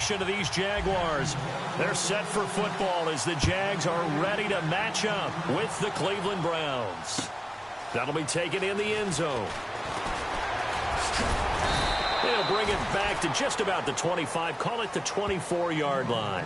formation of these Jaguars. They're set for football as the Jags are ready to match up with the Cleveland Browns. That'll be taken in the end zone. They'll bring it back to just about the 25. Call it the 24-yard line.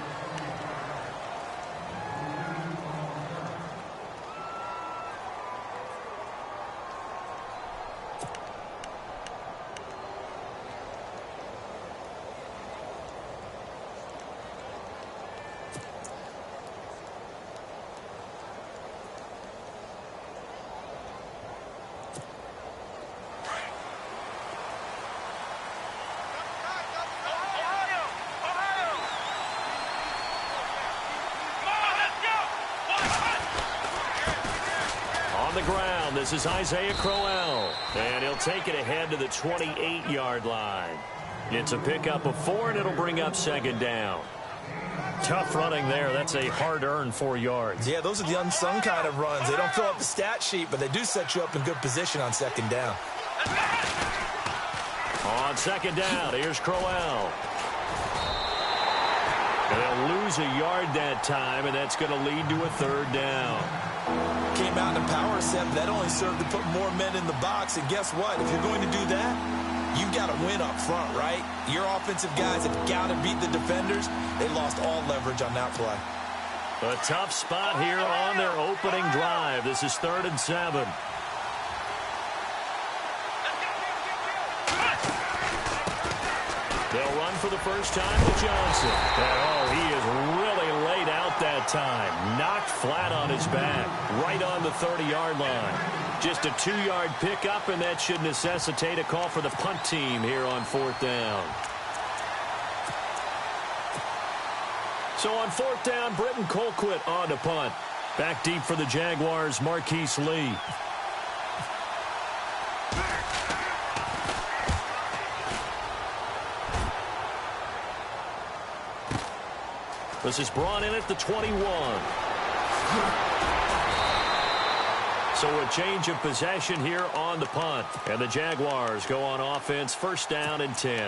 On the ground, this is Isaiah Crowell, and he'll take it ahead to the 28-yard line. It's a pickup of 4, and it'll bring up second down. Tough running there. That's a hard-earned 4 yards. Yeah, those are the unsung kind of runs. They don't fill up the stat sheet, but they do set you up in good position on second down. On second down, here's Crowell. They'll lose a yard that time, and that's going to lead to a third down. Came out in a power set, but that only served to put more men in the box. And guess what? If you're going to do that, you've got to win up front, right? Your offensive guys have got to beat the defenders. They lost all leverage on that play. A tough spot here on their opening drive. This is 3rd and 7. They'll run for the first time to Johnson. Oh, he is really laid out that time. Knocked flat on his back, right on the 30-yard line. Just a 2-yard pickup, and that should necessitate a call for the punt team here on 4th down. So on 4th down, Britton Colquitt on to punt. Back deep for the Jaguars, Marquise Lee. This is brought in at the 21. So a change of possession here on the punt. And the Jaguars go on offense, 1st down and 10.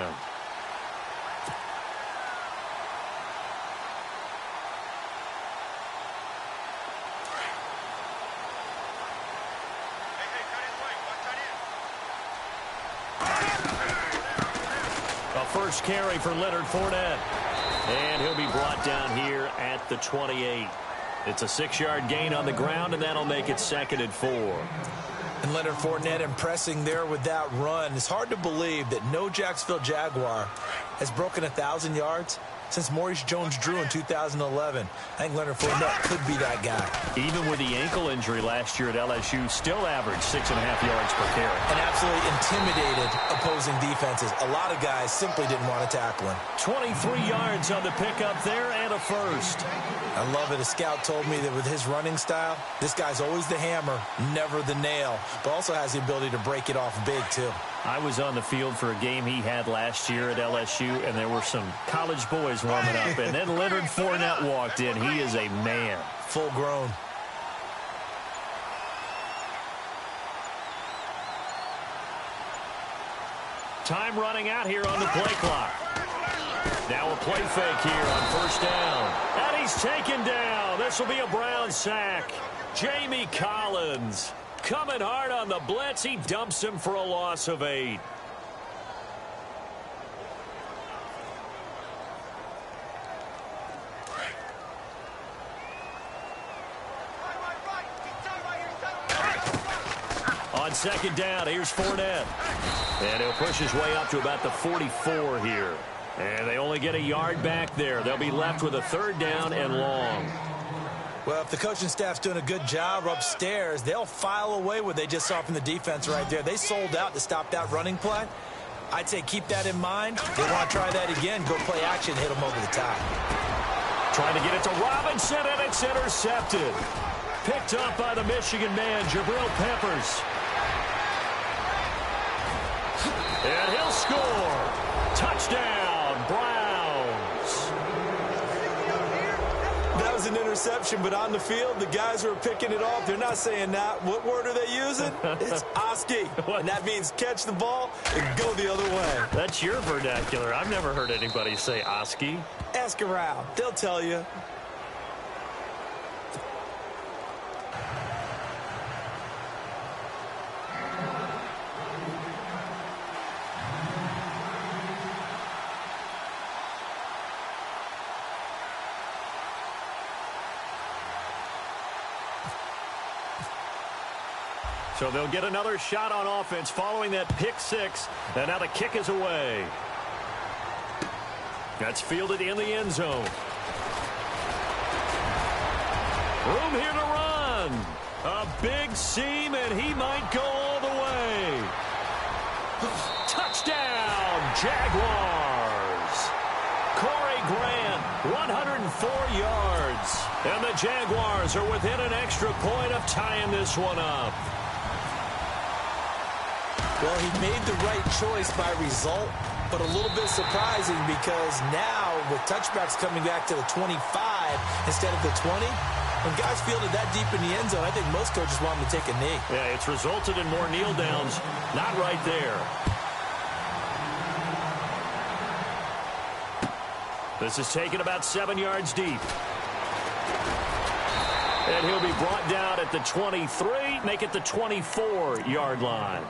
A first carry for Leonard Fournette. And he'll be brought down here at the 28. It's a 6-yard gain on the ground, and that'll make it 2nd and 4. And Leonard Fournette impressing there with that run. It's hard to believe that no Jacksonville Jaguar has broken 1,000 yards since Maurice Jones-Drew in 2011. I think Leonard Fournette could be that guy. Even with the ankle injury last year at LSU, still averaged 6.5 yards per carry. And absolutely intimidated opposing defenses. A lot of guys simply didn't want to tackle him. 23 yards on the pickup there and a first. I love it. A scout told me that with his running style, this guy's always the hammer, never the nail, but also has the ability to break it off big, too. I was on the field for a game he had last year at LSU, and there were some college boys warming up. And then Leonard Fournette walked in. He is a man. Full grown. Time running out here on the play clock. Now a play fake here on 1st down. And he's taken down. This will be a Brown sack. Jamie Collins coming hard on the blitz. He dumps him for a loss of 8. On 2nd down, here's Fournette. And he'll push his way up to about the 44 here. And they only get a yard back there. They'll be left with a 3rd down and long. Well, if the coaching staff's doing a good job upstairs, they'll file away what they just saw from the defense right there. They sold out to stop that running play. I'd say keep that in mind. They want to try that again. Go play action, hit them over the top. Trying to get it to Robinson, and it's intercepted. Picked up by the Michigan man, Jabril Peppers. And he'll score. Touchdown, Browns. That was was an interception, but on the field, the guys who are picking it off, they're not saying that. What word are they using? It's Oski, and that means catch the ball and go the other way. That's your vernacular. I've never heard anybody say Oski. Ask around. They'll tell you. So they'll get another shot on offense following that pick six. And now the kick is away. That's fielded in the end zone. Room here to run. A big seam, and he might go all the way. Touchdown, Jaguars. Corey Grant, 104 yards. And the Jaguars are within an extra point of tying this one up. Well, he made the right choice by result, but a little bit surprising because now with touchbacks coming back to the 25 instead of the 20, when guys fielded that deep in the end zone, I think most coaches want them to take a knee. Yeah, it's resulted in more kneel downs. Not right there. This is taken about 7 yards deep. And he'll be brought down at the 23, make it the 24-yard line.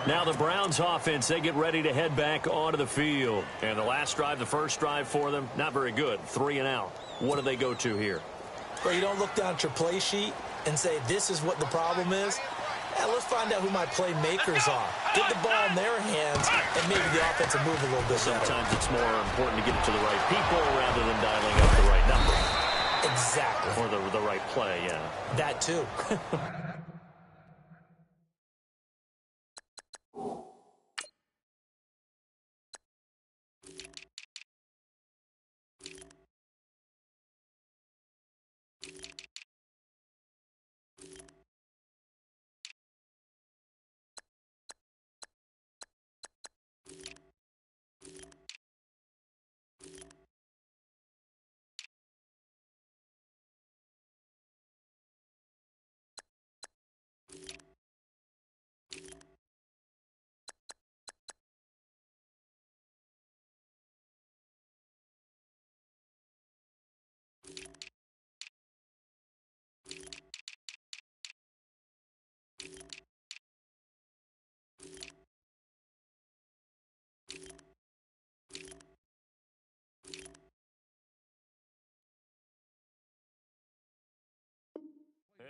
Now the Browns offense, they get ready to head back onto the field. And the last drive, the first drive for them, not very good. 3 and out. What do they go to here? Well, you don't look down at your play sheet and say, this is what the problem is. Yeah, let's find out who my playmakers are. Get the ball in their hands, and maybe the offense will move a little bit better. Sometimes it's more important to get it to the right people rather than dialing up the right number. Exactly. Or the right play, yeah. That too.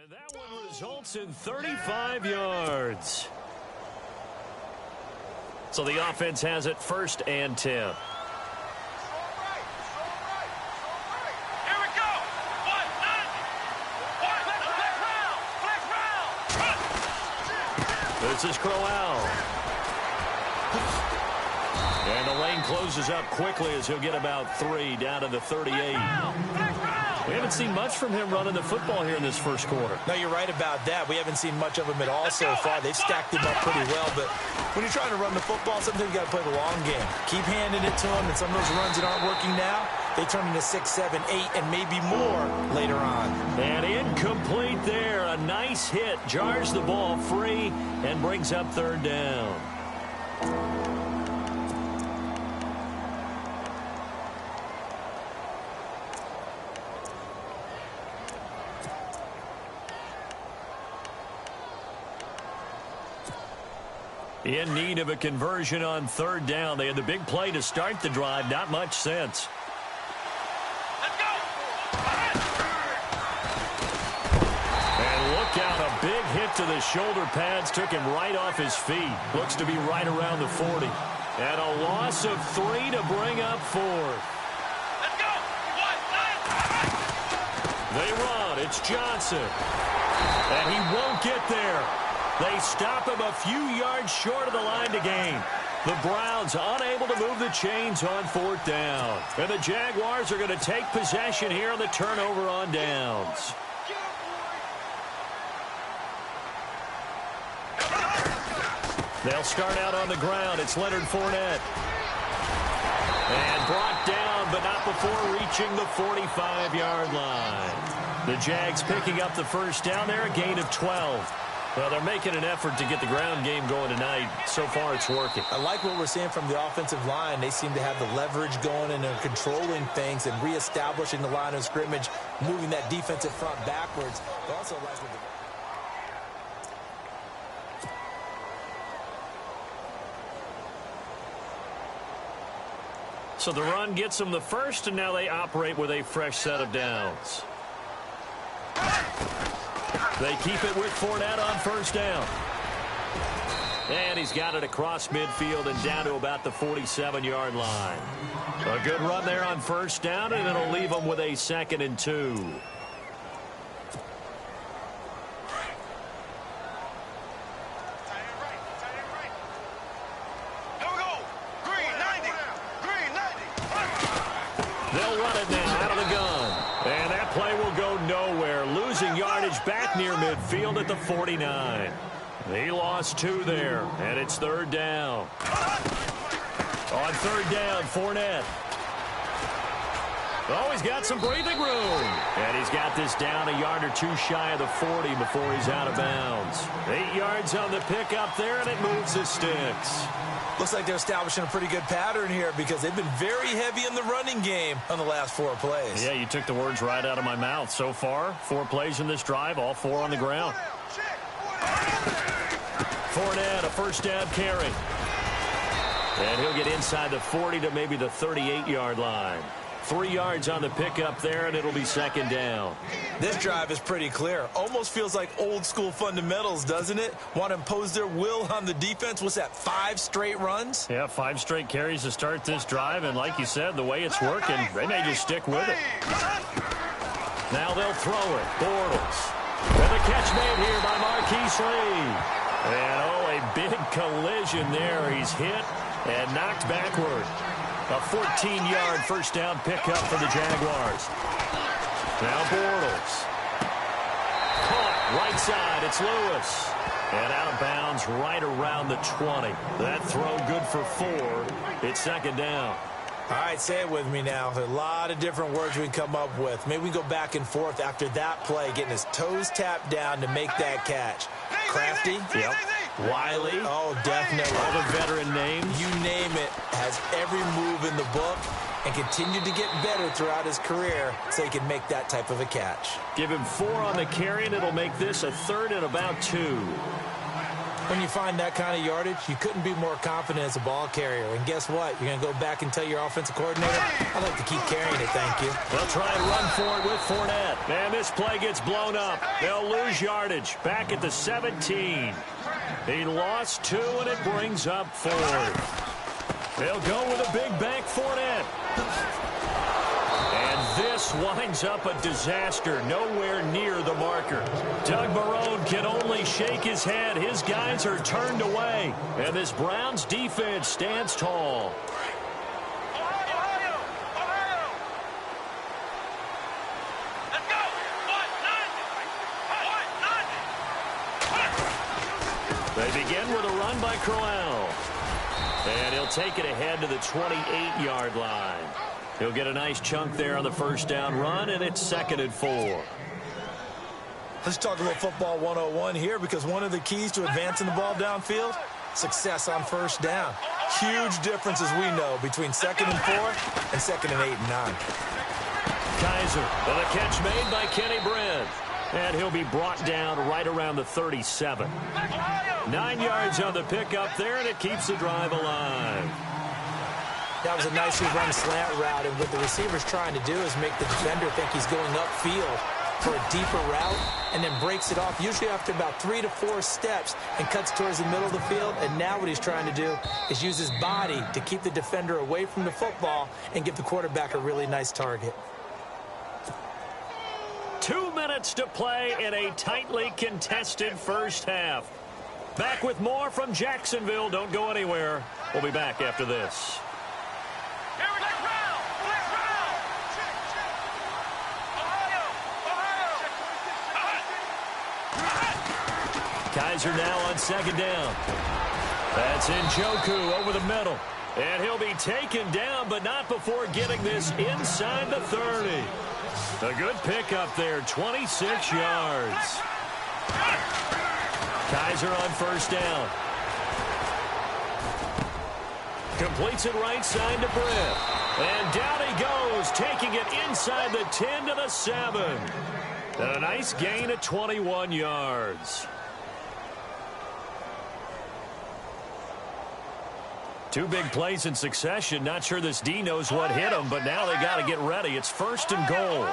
And that one results in 35 yards. So the offense has it 1st and 10. This is Crowell. And the lane closes up quickly as he'll get about 3 down to the 38. We haven't seen much from him running the football here in this first quarter. No, you're right about that. We haven't seen much of him at all so far. They've stacked him up pretty well, but when you're trying to run the football, sometimes you got to play the long game. Keep handing it to him, and some of those runs that aren't working now, they turn into 6, 7, 8, and maybe more later on. And incomplete there. A nice hit. Jars the ball free and brings up 3rd down. In need of a conversion on 3rd down. They had the big play to start the drive. Not much sense. Let's go. And look out. A big hit to the shoulder pads. Took him right off his feet. Looks to be right around the 40. And a loss of 3 to bring up 4th. Let's go. They run. It's Johnson. And he won't get there. They stop him a few yards short of the line to gain. The Browns unable to move the chains on 4th down. And the Jaguars are going to take possession here on the turnover on downs. They'll start out on the ground. It's Leonard Fournette. And brought down, but not stop before reaching the 45-yard line. The Jags picking up the first down there, a gain of 12. Well, they're making an effort to get the ground game going tonight. So far, it's working. I like what we're seeing from the offensive line. They seem to have the leverage going, and they're controlling things and reestablishing the line of scrimmage, moving that defensive front backwards. They also like what So the run gets them the first, and now they operate with a fresh set of downs. They keep it with Fournette on first down. And he's got it across midfield and down to about the 47-yard line. A good run there on first down, and it'll leave them with a 2nd and 2. They'll run it now out of the gun. And that play will go nowhere. Losing yardage back near midfield at the 49. He lost 2 there, and it's 3rd down. On 3rd down, Fournette. Oh, he's got some breathing room. And he's got this down a yard or 2 shy of the 40 before he's out of bounds. 8 yards on the pickup there, and it moves the sticks. looks like they're establishing a pretty good pattern here because they've been very heavy in the running game on the last 4 plays. Yeah, you took the words right out of my mouth. So far, 4 plays in this drive, all 4 on the ground. Fournette, a first down carry. And he'll get inside the 40 to maybe the 38-yard line. 3 yards on the pickup there, and it'll be 2nd down. This drive is pretty clear. Almost feels like old-school fundamentals, doesn't it? Want to impose their will on the defense. What's that, 5 straight runs? Yeah, 5 straight carries to start this drive, and like you said, the way it's working, they may just stick with it. Now they'll throw it. Bortles. And the catch made here by Marquise Lee. And, oh, a big collision there. He's hit and knocked backward. A 14-yard first down pickup for the Jaguars. Now Bortles. Caught right side. It's Lewis. And out of bounds right around the 20. That throw good for 4. It's 2nd down. All right, say it with me now. There's a lot of different words we can come up with. Maybe we can go back and forth after that play, getting his toes tapped down to make that catch. Crafty? Yep. Wiley? Oh, definitely. All the veteran names. You name it. Has every move in the book and continued to get better throughout his career so he can make that type of a catch. Give him 4 on the carry, and it'll make this a 3rd and about 2. When you find that kind of yardage, you couldn't be more confident as a ball carrier. And guess what? You're going to go back and tell your offensive coordinator, I'd like to keep carrying it, thank you. They'll try and run for it with Fournette. And this play gets blown up. They'll lose yardage. Back at the 17. He lost 2, and it brings up 4th. They'll go with a big bank Fournette. And this winds up a disaster, nowhere near the marker. Doug Marrone can only shake his head. His guys are turned away. And this Browns defense stands tall. They begin with a run by Crowell. And he'll take it ahead to the 28-yard line. He'll get a nice chunk there on the first down run, and it's 2nd and 4. Let's talk about football 101 here, because one of the keys to advancing the ball downfield, success on first down. Huge difference, as we know, between 2nd and 4 and 2nd and 8 and 9. Kaiser, and a catch made by Kenny Brent. And he'll be brought down right around the 37. 9 yards on the pickup there, and it keeps the drive alive. That was a nicely run slant route, and what the receiver's trying to do is make the defender think he's going upfield for a deeper route, and then breaks it off, usually after about 3 to 4 steps, and cuts towards the middle of the field. And now what he's trying to do is use his body to keep the defender away from the football and give the quarterback a really nice target. 2 minutes to play in a tightly contested first half. Back with more from Jacksonville. Don't go anywhere. We'll be back after this. Kaiser now on 2nd down. That's Njoku over the middle. And he'll be taken down, but not before getting this inside the 30. A good pickup there, 26 yards. Kaiser on first down. Completes it right side to Britt. And down he goes, taking it inside the 10 to the 7. And a nice gain of 21 yards. Two big plays in succession. Not sure this D knows what hit him, but now they got to get ready. It's first and goal.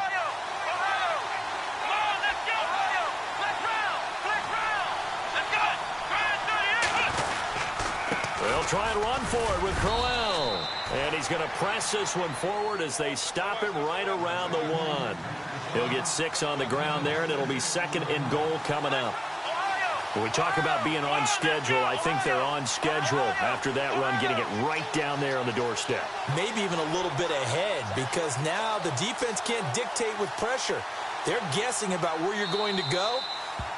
They'll try and run for it with Crowell. And he's going to press this one forward as they stop him right around the 1. He'll get 6 on the ground there, and it'll be second and goal coming up. When we talk about being on schedule, I think they're on schedule after that run, getting it right down there on the doorstep. Maybe even a little bit ahead, because now the defense can't dictate with pressure. They're guessing about where you're going to go.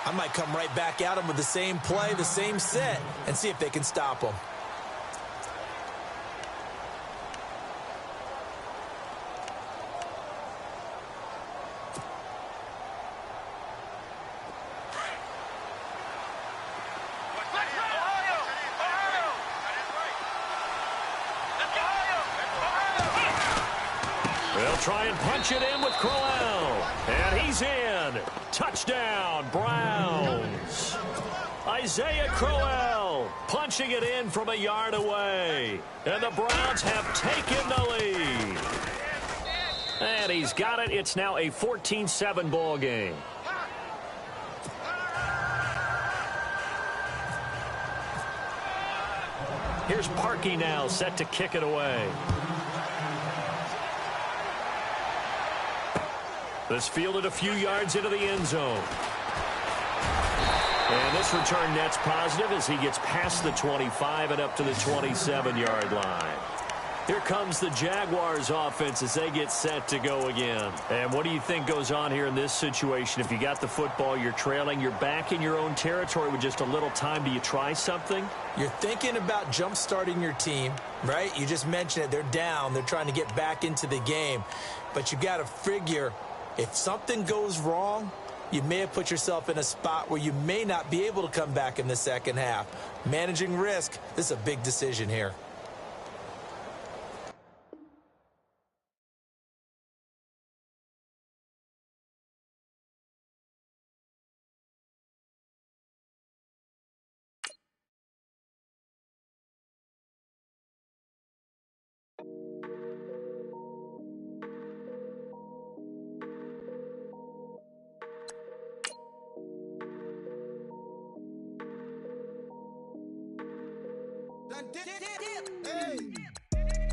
I might come right back at them with the same play, the same set, and see if they can stop them. They'll try and punch it in with Crowell. And he's in. Touchdown, Browns. Isaiah Crowell punching it in from a yard away. And the Browns have taken the lead. And he's got it. It's now a 14-7 ball game. Here's Parkey now, set to kick it away. This fielded a few yards into the end zone. And this return net's positive as he gets past the 25 and up to the 27-yard line. Here comes the Jaguars offense as they get set to go again. And what do you think goes on here in this situation? If you got the football, you're trailing, you're back in your own territory with just a little time. Do you try something? You're thinking about jump-starting your team, right? You just mentioned it. They're down. They're trying to get back into the game. But you got to figure, if something goes wrong, you may have put yourself in a spot where you may not be able to come back in the second half. Managing risk, this is a big decision here.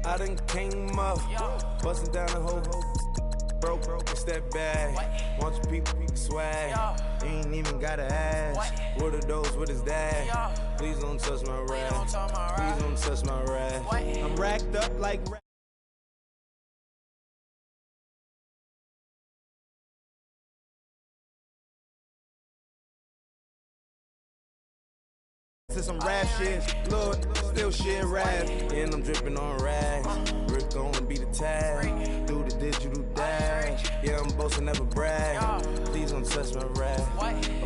I done came up, busting down the whole broke, step back. Want your people swag, you ain't even gotta ask. What are those, what is that? Please don't touch my rag, please don't touch my rag. I'm racked up like to some rap shit, Lord, still shit rap. And I'm dripping on rags. Rick gonna be the tag. Do the digital dash. Yeah, I'm boasting, never brag. Please don't touch my rap.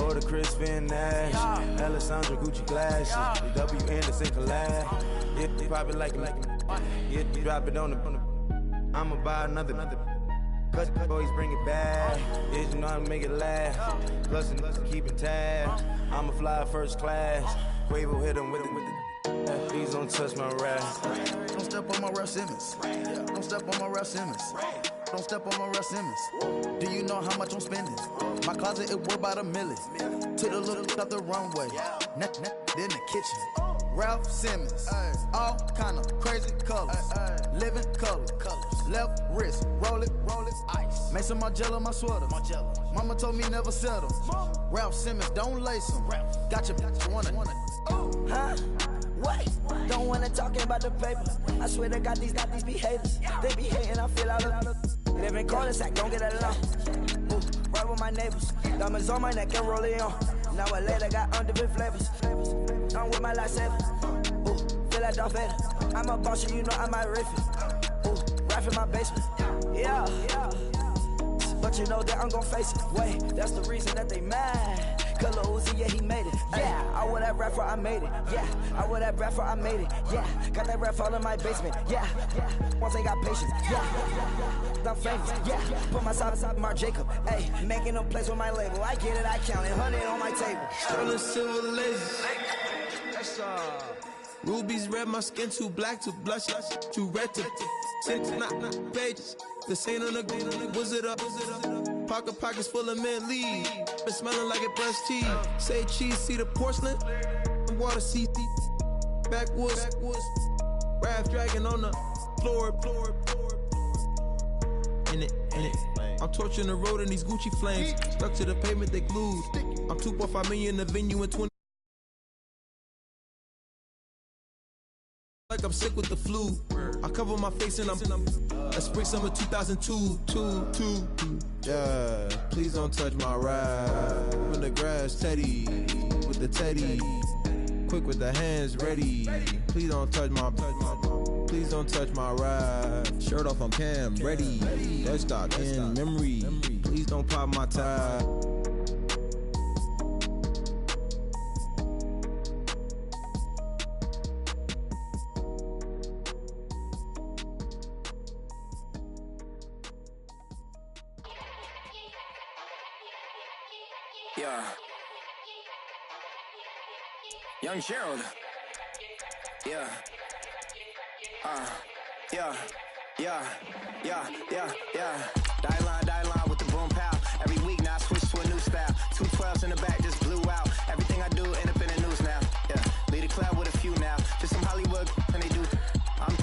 Or the Crispin Nash. Alessandra Gucci glasses. The W Anderson collab. Yeah, you pop it like it. Yeah, you drop it on the. I'ma buy another. Cause boys bring it back. Yeah, you know how to make it laugh. Plus and keeping tabs. I'ma fly first class. Quavo hit him with it. Please don't touch my rap. Don't step on my Ralph Simmons. Don't step on my Ralph Simmons. Don't step on my Ralph Simmons. Do you know how much I'm spending? My closet, it worth about $1 million. Took the look up the runway. Neck in the kitchen. Ralph Simmons. All kind of crazy colors. Living colors. Left wrist. Roll it. Ice. Made some Margiela my sweater. Mama told me never settle. Ralph Simmons, don't lace them. Got your wanna. Huh? What? Don't wanna talk about the papers. I swear to God, these be haters. They be hating, I feel out of live in cul-de-sac, don't get along. Ooh, right with my neighbors. Diamonds on my neck and roll it on. Now I later got different flavors. I'm with my lifesaver. Ooh, feel like Darth Vader. I'm a boss, you know I'm my riffin'. Ooh, rap in my basement. Yeah. But you know that I'm gon' face it. Wait, that's the reason that they mad. Cause Lil Uzi, yeah, he made it. Yeah, I wear that rap for I made it. Yeah, I wear that rap for I made it. Yeah, got that rap all in my basement. Yeah, once ain't got patience. Yeah, I'm famous. Yeah, put my side beside Mark Jacob. Hey, making them plays with my label. I get it, I count it. 100 on my table. Sterling silver laces. That's rubies red, my skin too black to blush, too red to six, not pages. This ain't on the wizard up. Pockets full of mint leaves. Been smelling like it brushed teeth. Say cheese, see the porcelain. Water, see backwoods. Raft dragging on the floor. In it. I'm torching the road in these Gucci flames. Stuck to the pavement, they glued. I'm 2.5 million in the venue in 20. Like I'm sick with the flu. I cover my face and I'm spring summer 2002. Yeah, please don't touch my ride. From the grass, Teddy with the Teddy. Quick with the hands ready. Please don't touch my ride. Shirt off on cam, ready. Dead stock in memory. Please don't pop my tie. Yeah. Young Gerald. Yeah. Die line with the boom pow. Every week now I switch to a new style. 212s in the back just blew out. Everything I do end up in the news now. Yeah. Lead a club with a few now. Just some Hollywood and they do. I'm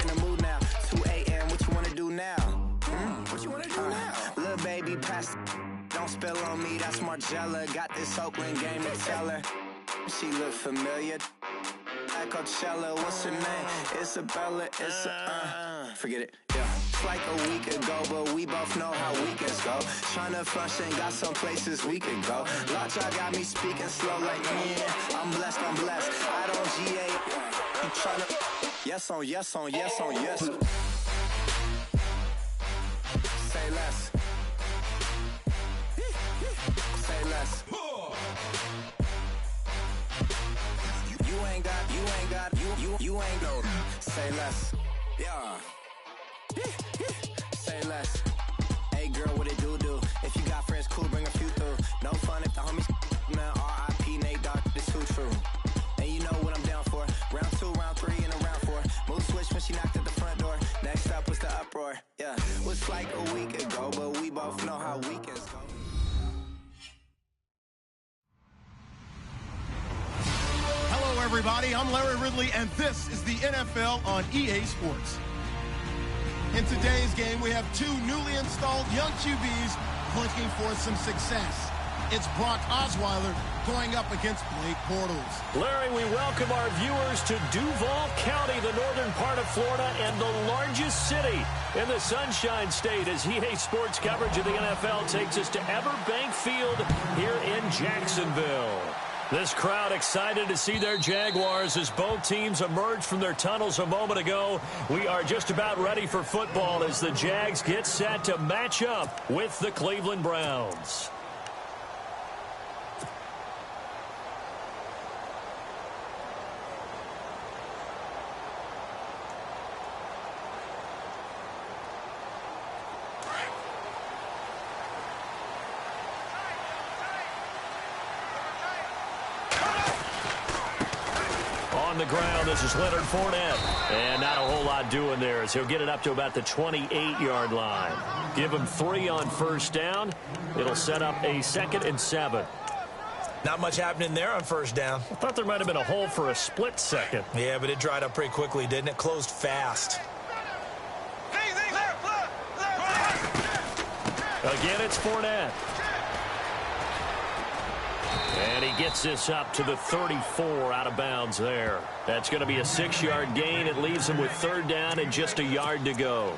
in the mood now. 2 a.m. What you wanna do now? What you wanna do now? Little baby pass. Don't spill on me, that's Margella. Got this Oakland game to tell her. She look familiar. At Coachella, what's her name? Isabella, forget it, yeah. It's like a week ago, but we both know how weekends go. Tryna function, got some places we could go. Lockjaw got me speaking slow like, yeah, I'm blessed. I don't GA. You tryna, yes on yes. Say less. Say less. You ain't no. Say less. Yeah. Say less. Hey girl, what it do? If you got friends, cool, bring a few through. No fun if the homies, man. R.I.P. Nate Dogg, this too true. And you know what I'm down for. Round 2, round 3, and a round 4. Mood switch when she knocked at the front door. Next up was the uproar. Yeah, was like a week ago, but we both know how weekends go. Hello, everybody. I'm Larry Ridley, and this is the NFL on EA Sports. In today's game, we have two newly installed young QBs looking for some success. It's Brock Osweiler going up against Blake Bortles. Larry, we welcome our viewers to Duval County, the northern part of Florida, and the largest city in the Sunshine State, as EA Sports coverage of the NFL takes us to Everbank Field here in Jacksonville. This crowd excited to see their Jaguars as both teams emerged from their tunnels a moment ago. We are just about ready for football as the Jags get set to match up with the Cleveland Browns. The ground, this is Leonard Fournette, and not a whole lot doing there as he'll get it up to about the 28-yard line. Give him 3 on first down. It'll set up a 2nd and 7. Not much happening there on first down. I thought there might have been a hole for a split second. Yeah, but it dried up pretty quickly, didn't it? Closed fast. Again, it's Fournette. And he gets this up to the 34 out of bounds there. That's going to be a 6-yard gain. It leaves him with 3rd down and just a yard to go.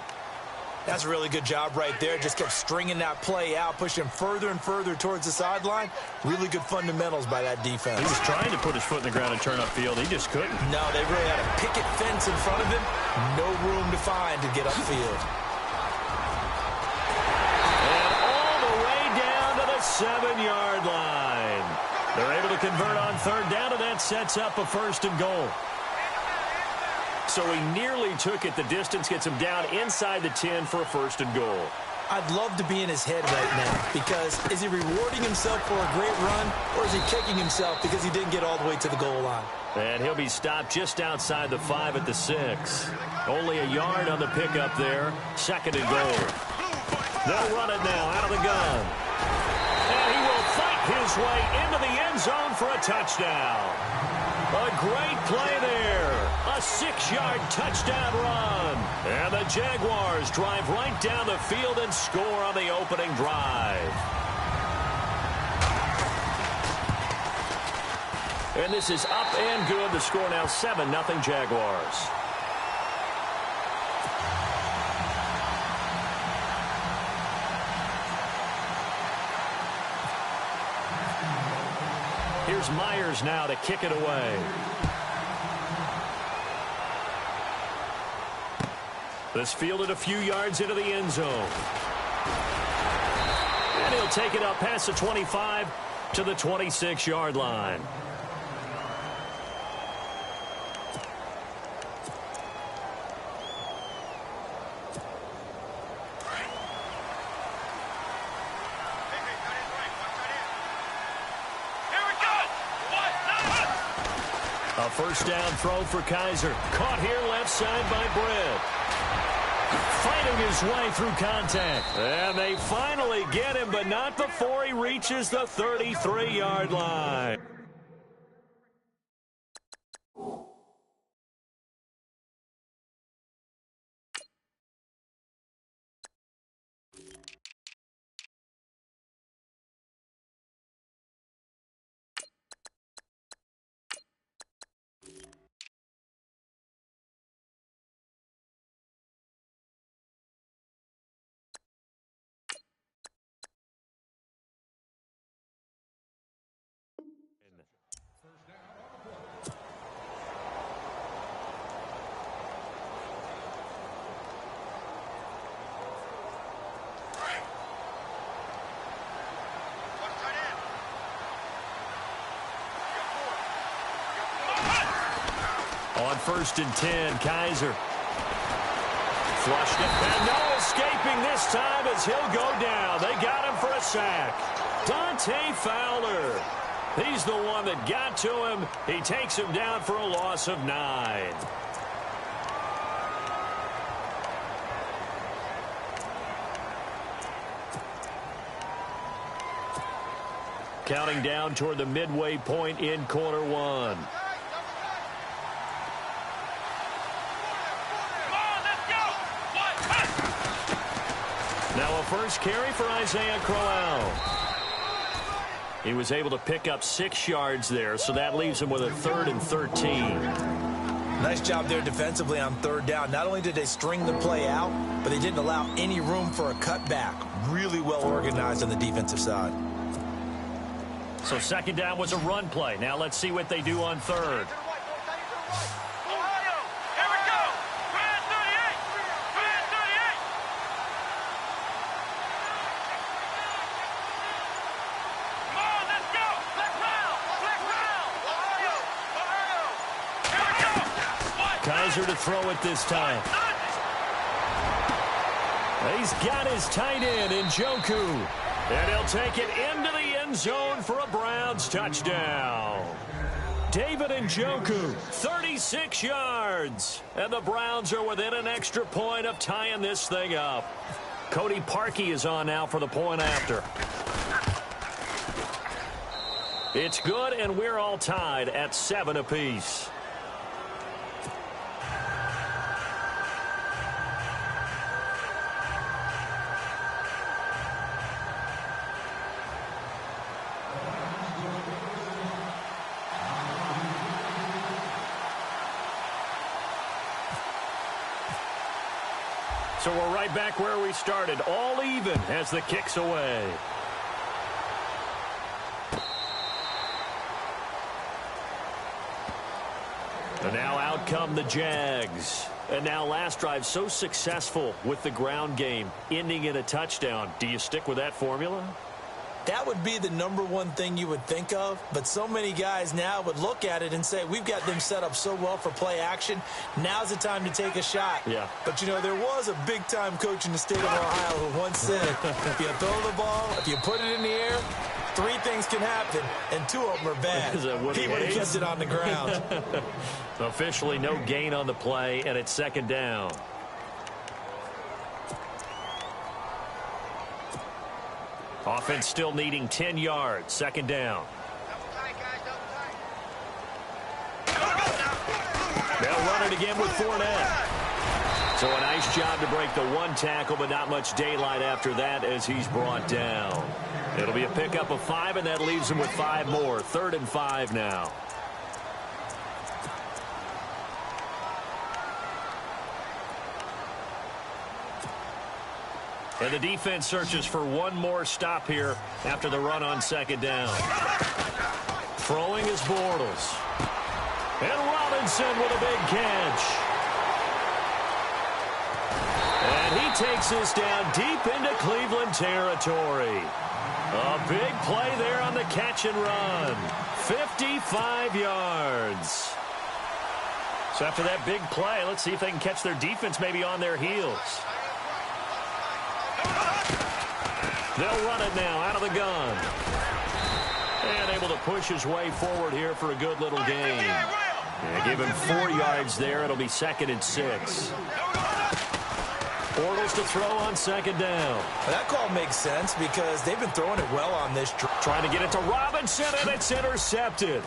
That's a really good job right there. Just kept stringing that play out, pushing further and further towards the sideline. Really good fundamentals by that defense. He was trying to put his foot in the ground and turn upfield. He just couldn't. No, they really had a picket fence in front of him. No room to find to get upfield. And all the way down to the 7-yard line. They're able to convert on third down, and that sets up a 1st and goal. So he nearly took it. The distance gets him down inside the 10 for a 1st and goal. I'd love to be in his head right now, because is he rewarding himself for a great run, or is he kicking himself because he didn't get all the way to the goal line? And he'll be stopped just outside the 5 at the 6. Only a yard on the pickup there. 2nd and goal. They'll run it now out of the gun. And he will fight his way into the end zone for a touchdown. A great play there. A 6-yard touchdown run. And the Jaguars drive right down the field and score on the opening drive. And this is up and good. The score now 7-0 Jaguars. Here's Myers now to kick it away. This fielded a few yards into the end zone. And he'll take it up past the 25 to the 26-yard line. A 1st down throw for Kaiser. Caught here left side by Britt. Fighting his way through contact. And they finally get him, but not before he reaches the 33-yard line. On 1st and 10, Kaiser. Flushed it, and no escaping this time as he'll go down. They got him for a sack. Dante Fowler. He's the one that got to him. He takes him down for a loss of 9. Counting down toward the midway point in quarter 1. Now a first carry for Isaiah Crowell. He was able to pick up 6 yards there, so that leaves him with a 3rd and 13. Nice job there defensively on 3rd down. Not only did they string the play out, but they didn't allow any room for a cutback. Really well organized on the defensive side. So 2nd down was a run play. Now let's see what they do on 3rd. Kaiser to throw it this time. He's got his tight end in Njoku. And he'll take it into the end zone for a Browns touchdown. David Njoku, 36 yards. And the Browns are within an extra point of tying this thing up. Cody Parkey is on now for the point after. It's good, and we're all tied at 7 apiece. So we're right back where we started, all even as the kick's away. And now out come the Jags. And now last drive so successful with the ground game, ending in a touchdown. Do you stick with that formula? That would be the #1 thing you would think of, but so many guys now would look at it and say, we've got them set up so well for play action. Now's the time to take a shot. Yeah. But, you know, there was a big-time coach in the state of Ohio who once said, if you throw the ball, if you put it in the air, 3 things can happen, and 2 of them are bad. He would have kept it on the ground. Officially no gain on the play, and it's 2nd down. Offense still needing 10 yards. 2nd down. They'll run it again with Fournette. So a nice job to break the 1 tackle, but not much daylight after that as he's brought down. It'll be a pickup of 5, and that leaves him with 5 more. 3rd and 5 now. And the defense searches for 1 more stop here after the run on 2nd down. Throwing is Bortles. And Robinson with a big catch. And he takes this down deep into Cleveland territory. A big play there on the catch and run. 55 yards. So after that big play, let's see if they can catch their defense maybe on their heels. They'll run it now out of the gun. And able to push his way forward here for a good little gain. Yeah, give him 4 yards there. It'll be 2nd and 6. Bortles to throw on 2nd down. Well, that call makes sense because they've been throwing it well on this drive. Trying to get it to Robinson, and it's intercepted.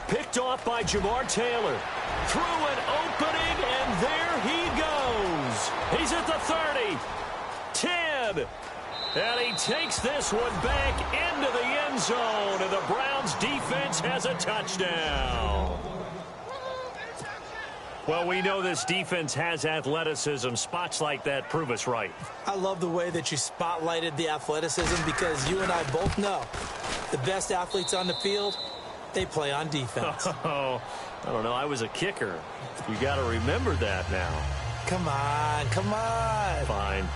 Picked off by Jamar Taylor. Through an opening, and there he goes. He's at the 30. 10. And he takes this one back into the end zone, and the Browns defense has a touchdown. Well, we know this defense has athleticism. Spots like that prove us right. I love the way that you spotlighted the athleticism because you and I both know the best athletes on the field, they play on defense. Oh, I don't know. I was a kicker. You got to remember that now. Come on, come on. Fine.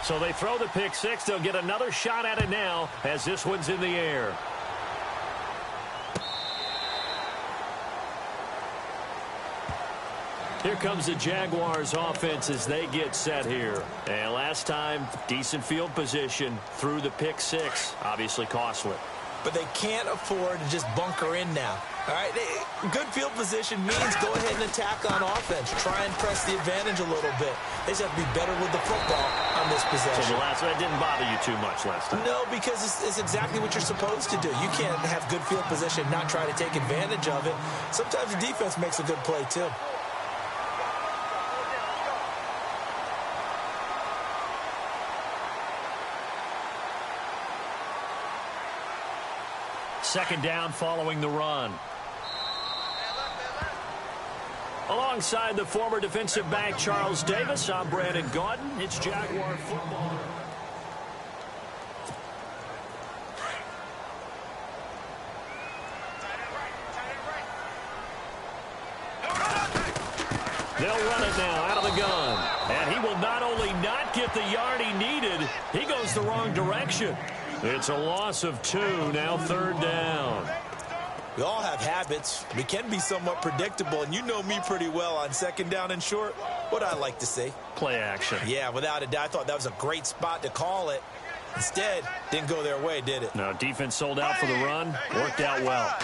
So they throw the pick 6. They'll get another shot at it now as this one's in the air. Here comes the Jaguars offense as they get set here. And last time, decent field position through the pick 6. Obviously costly. But they can't afford to just bunker in now. All right, good field position means go ahead and attack on offense. Try and press the advantage a little bit. They just have to be better with the football on this possession. So the last one didn't bother you too much last time. No, because it's exactly what you're supposed to do. You can't have good field position and not try to take advantage of it. Sometimes the defense makes a good play, too. Second down following the run. Alongside the former defensive back Charles Davis, I'm Brandon Gaudin. It's Jaguar football. They'll run it now out of the gun. And he will not only not get the yard he needed, he goes the wrong direction. It's a loss of 2, now 3rd down. We all have habits. We can be somewhat predictable, and you know me pretty well on 2nd down and short. What I like to see. Play action. Yeah, without a doubt. I thought that was a great spot to call it. Instead, didn't go their way, did it? No, defense sold out for the run. Worked out well.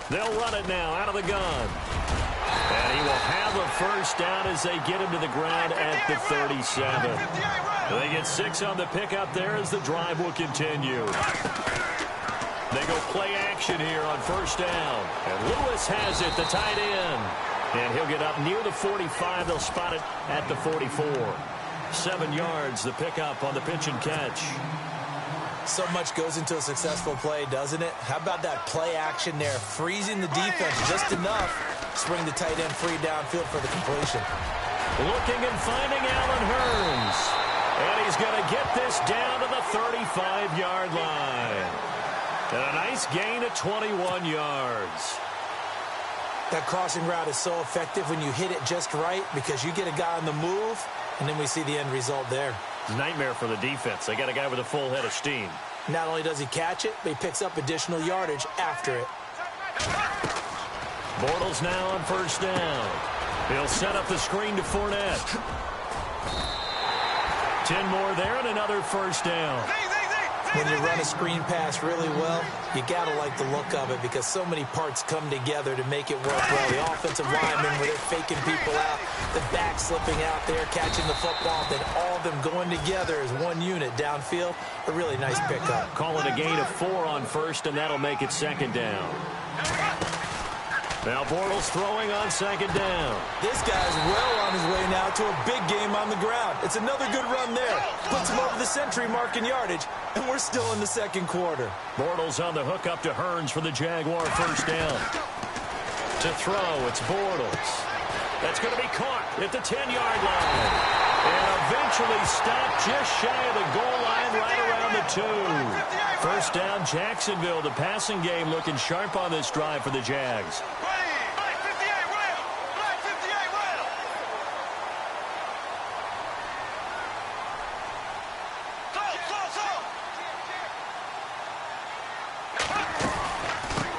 They'll run it now out of the gun. And he will have a first down as they get him to the ground at the 37. They get 6 on the pickup there as the drive will continue. They go play action here on 1st down. And Lewis has it, the tight end. And he'll get up near the 45. They'll spot it at the 44. 7 yards, the pickup on the pitch and catch. So much goes into a successful play, doesn't it? How about that play action there? Freezing the defense just enough. Swing the tight end free downfield for the completion. Looking and finding Allen Hurns. And he's going to get this down to the 35-yard line. And a nice gain of 21 yards. That crossing route is so effective when you hit it just right because you get a guy on the move, and then we see the end result there. Nightmare for the defense. They got a guy with a full head of steam. Not only does he catch it, but he picks up additional yardage after it. Bortles now on first down. He'll set up the screen to Fournette. 10 more there and another first down. When you run a screen pass really well, you got to like the look of it because so many parts come together to make it work well. The offensive linemen where they're faking people out, the back slipping out there, catching the football, then all of them going together as one unit downfield. A really nice pickup. Call it a gain of 4 on first, and that'll make it second down. Now Bortles throwing on second down. This guy's well on his way now to a big game on the ground. It's another good run there. Puts him over the century mark in yardage, and we're still in the second quarter. Bortles on the hook up to Hurns for the Jaguar first down. To throw, it's Bortles. That's going to be caught at the 10-yard line. And eventually stopped just shy of the goal line right around the 2. First down, Jacksonville. The passing game looking sharp on this drive for the Jags.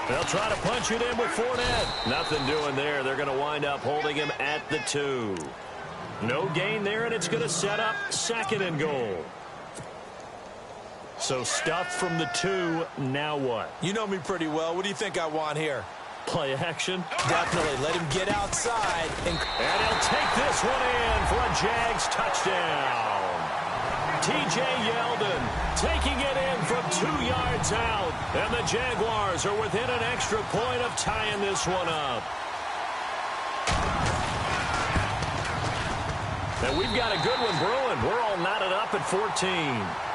They'll try to punch it in with Fournette. Nothing doing there. They're going to wind up holding him at the 2. No gain there, and it's going to set up second and goal. So stuffed from the 2. Now what? You know me pretty well. What do you think I want here? Play action? Definitely. Let him get outside. And he'll take this one in for a Jags touchdown. T.J. Yeldon taking it in from 2 yards out. And the Jaguars are within an extra point of tying this one up. And we've got a good one brewing. We're all knotted up at 14.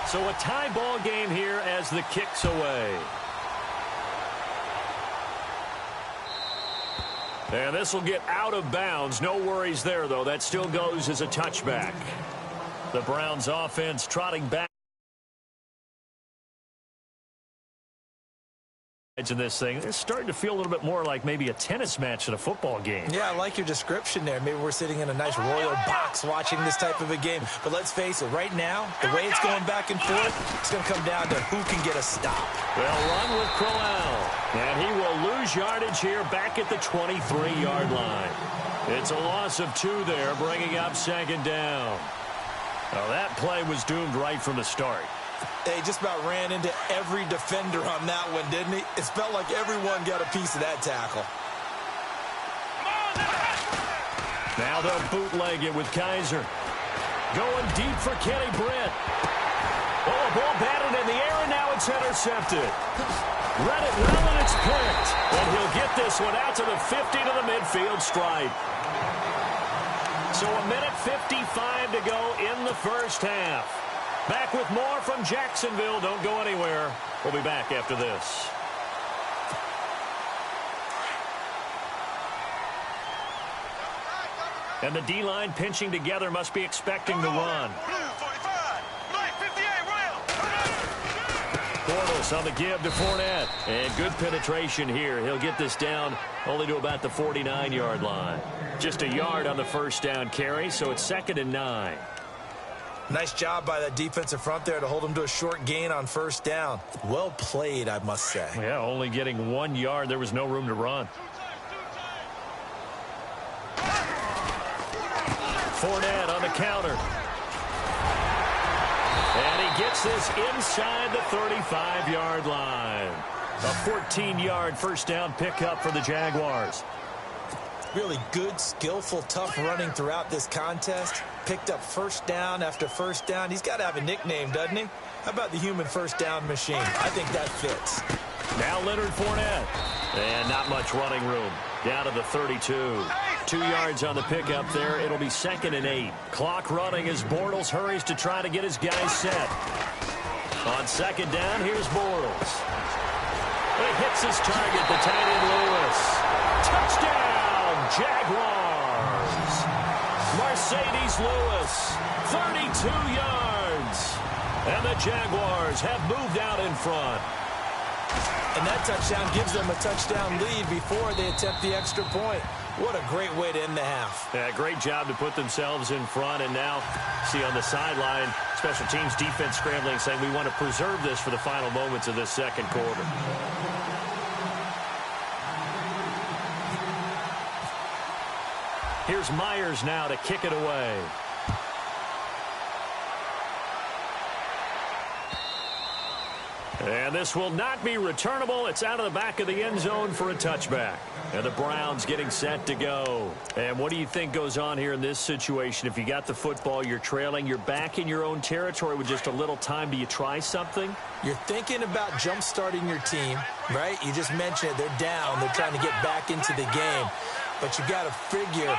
So a tie ball game here as the kick's away. And this will get out of bounds. No worries there, though. That still goes as a touchback. The Browns offense trotting back. In this thing, it's starting to feel a little bit more like maybe a tennis match than a football game. Yeah, I like your description there. Maybe we're sitting in a nice royal box watching this type of a game. But let's face it, right now, the way it's going back and forth, it's going to come down to who can get a stop. They'll run with Crowell, and he will lose yardage here back at the 23-yard line. It's a loss of 2 there, bringing up second down. Now that play was doomed right from the start. They just about ran into every defender on that one, didn't he? It felt like everyone got a piece of that tackle. Now they'll bootleg it with Kaiser. Going deep for Kenny Britt. Oh, a ball batted in the air, and now it's intercepted. Read it well, and it's picked. And he'll get this one out to the 50 to the midfield stripe. So a minute 55 to go in the first half. Back with more from Jacksonville. Don't go anywhere. We'll be back after this. And the D-line pinching together must be expecting the run. Bortles on the give to Fournette. And good penetration here. He'll get this down only to about the 49-yard line. Just a yard on the first down carry, so it's 2nd and 9. Nice job by that defensive front there to hold him to a short gain on first down. Well played, I must say. Yeah, only getting 1 yard. There was no room to run. Fournette on the counter. And he gets this inside the 35-yard line. A 14-yard first down pickup for the Jaguars. Really good, skillful, tough running throughout this contest. Picked up first down after first down. He's got to have a nickname, doesn't he? How about the human first down machine? I think that fits. Now Leonard Fournette. And not much running room. Down to the 32. 2 yards on the pickup there. It'll be 2nd and 8. Clock running as Bortles hurries to try to get his guys set. On 2nd down, here's Bortles. He hits his target, the tight end Lewis. Touchdown, Jaguars. Mercedes Lewis, 32 yards. And the Jaguars have moved out in front. And that touchdown gives them a touchdown lead before they attempt the extra point. What a great way to end the half. Yeah, great job to put themselves in front. And now, see on the sideline, special teams defense scrambling, saying we want to preserve this for the final moments of this second quarter. Here's Myers now to kick it away. And this will not be returnable. It's out of the back of the end zone for a touchback. And the Browns getting set to go. And what do you think goes on here in this situation? If you got the football, you're trailing, you're back in your own territory with just a little time. Do you try something? You're thinking about jump-starting your team, right? You just mentioned it. They're down. They're trying to get back into the game. But you got to figure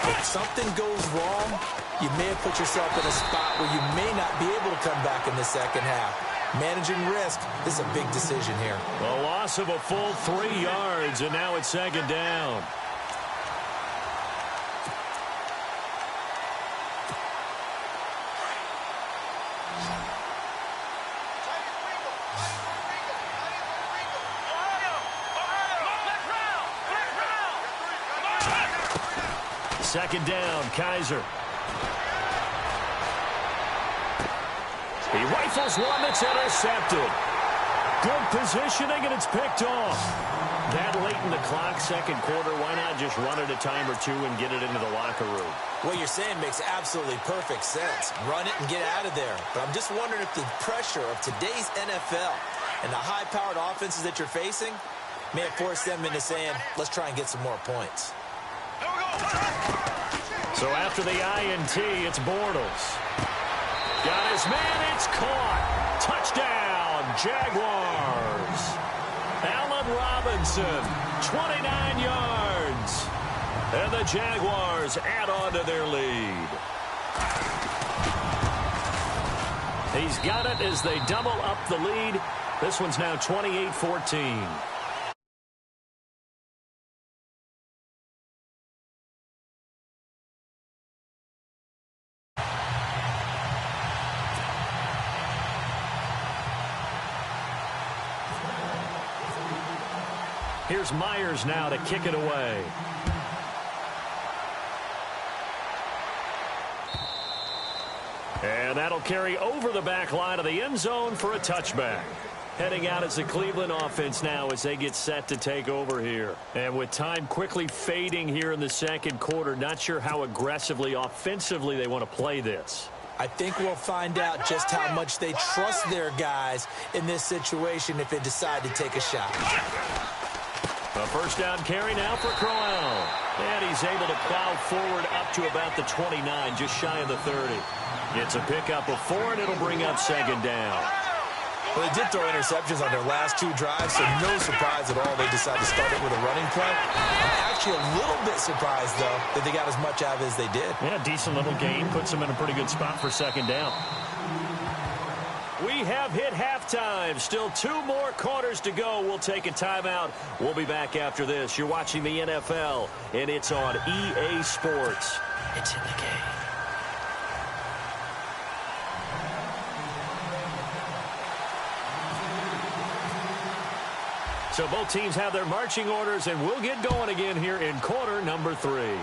if something goes wrong, you may have put yourself in a spot where you may not be able to come back in the second half. Managing risk, this is a big decision here. A loss of a full 3 yards, and now it's 2nd down. Second down, Kaiser. He rifles one that's intercepted. Good positioning, and it's picked off. That late in the clock, second quarter, why not just run it a time or two and get it into the locker room? What you're saying makes absolutely perfect sense. Run it and get out of there. But I'm just wondering if the pressure of today's NFL and the high-powered offenses that you're facing may have forced them into saying, let's try and get some more points. So after the INT, it's Bortles. Got his man, it's caught. Touchdown, Jaguars. Allen Robinson, 29 yards. And the Jaguars add on to their lead. He's got it as they double up the lead. This one's now 28-14. Here's Myers now to kick it away. And that'll carry over the back line of the end zone for a touchback. Heading out as the Cleveland offense now as they get set to take over here. And with time quickly fading here in the second quarter, not sure how aggressively, offensively they want to play this. I think we'll find out just how much they trust their guys in this situation if they decide to take a shot. A first down carry now for Crowell. And he's able to plow forward up to about the 29, just shy of the 30. It's a pickup of 4, and it'll bring up second down. Well, they did throw interceptions on their last 2 drives, so no surprise at all they decided to start it with a running play. I'm actually a little bit surprised, though, that they got as much out of it as they did. Yeah, decent little gain. Puts them in a pretty good spot for second down. We have hit halftime. Still 2 more quarters to go. We'll take a timeout. We'll be back after this. You're watching the NFL, and it's on EA Sports. It's in the game. So both teams have their marching orders, and we'll get going again here in quarter number 3.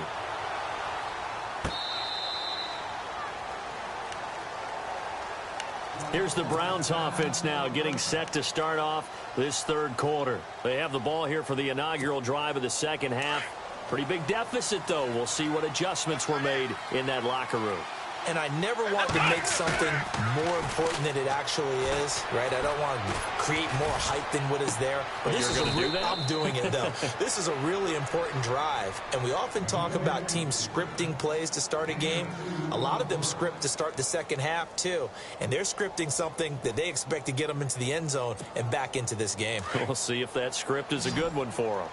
Here's the Browns offense now getting set to start off this third quarter. They have the ball here for the inaugural drive of the second half. Pretty big deficit, though. We'll see what adjustments were made in that locker room. And I never want to make something more important than it actually is, right? I don't want to create more hype than what is there. But this is I'm doing it, though. This is a really important drive. And we often talk about teams scripting plays to start a game. A lot of them script to start the second half, too. And they're scripting something that they expect to get them into the end zone and back into this game. We'll see if that script is a good one for them.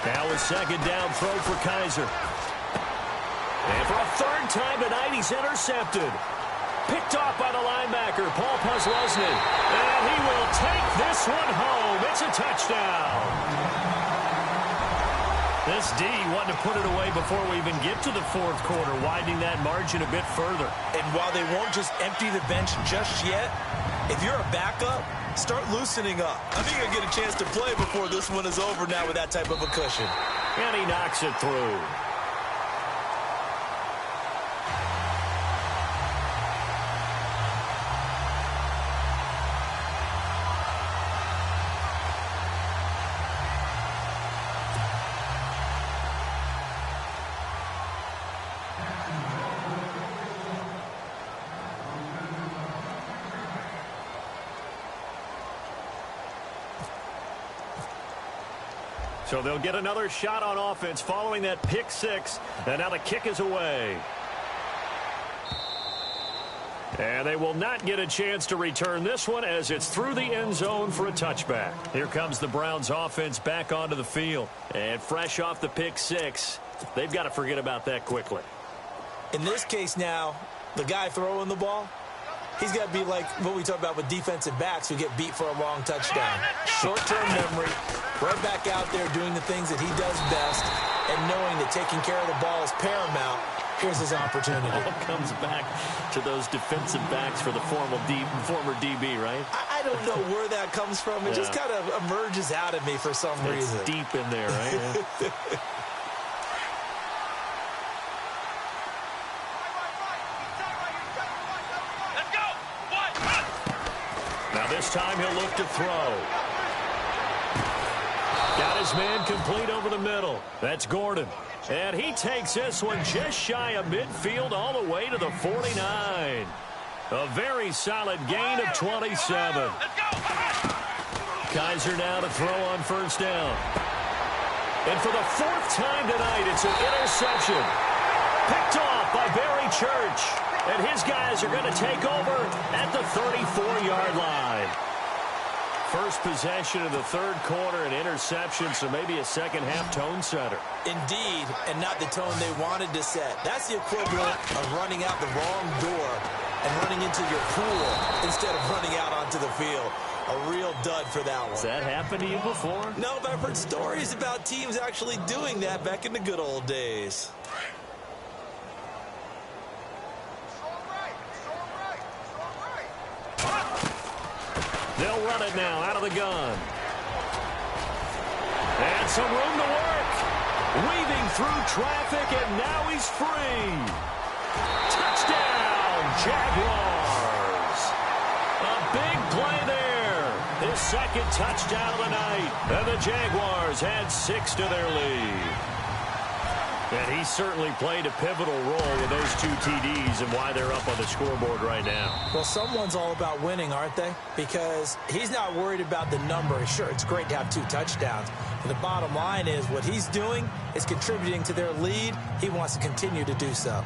Now a second down throw for Kaiser. And for a third time tonight, he's intercepted. Picked off by the linebacker, Paul Posluszny. And he will take this one home. It's a touchdown. This D wanted to put it away before we even get to the fourth quarter, widening that margin a bit further. And while they won't just empty the bench just yet, if you're a backup, start loosening up. I think you'll get a chance to play before this one is over now with that type of a cushion. And he knocks it through. So they'll get another shot on offense following that pick six. And now the kick is away. And they will not get a chance to return this one as it's through the end zone for a touchback. Here comes the Browns offense back onto the field. And fresh off the pick six, they've got to forget about that quickly. In this case now, the guy throwing the ball, he's got to be like what we talk about with defensive backs who get beat for a long touchdown. Short-term memory, right back out there doing the things that he does best, and knowing that taking care of the ball is paramount. Here's his opportunity. It all comes back to those defensive backs for the former DB, right? I don't know where that comes from. It just kind of emerges out of me for some reason. It's deep in there, right? Now this time he'll look to throw. Got his man complete over the middle. That's Gordon. And he takes this one just shy of midfield all the way to the 49. A very solid gain of 27. Kaiser now to throw on first down. And for the fourth time tonight, it's an interception. Picked off by Barry Church. And his guys are going to take over at the 34-yard line. First possession of the third quarter, an interception, so maybe a second-half tone setter. Indeed, and not the tone they wanted to set. That's the equivalent of running out the wrong door and running into your pool instead of running out onto the field. A real dud for that one. Has that happened to you before? No, but I've heard stories about teams actually doing that back in the good old days. They'll run it now out of the gun. And some room to work. Weaving through traffic, and now he's free. Touchdown, Jaguars. A big play there. His second touchdown of the night. And the Jaguars add 6 to their lead. And he certainly played a pivotal role with those 2 TDs and why they're up on the scoreboard right now. Well, someone's all about winning, aren't they? Because he's not worried about the number. Sure, it's great to have 2 touchdowns. But the bottom line is what he's doing is contributing to their lead. He wants to continue to do so.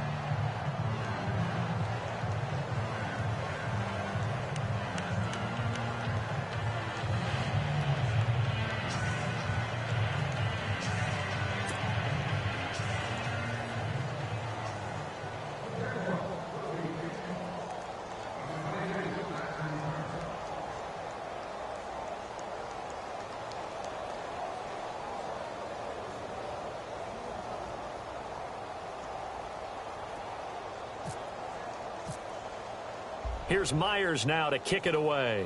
Here's Myers now to kick it away.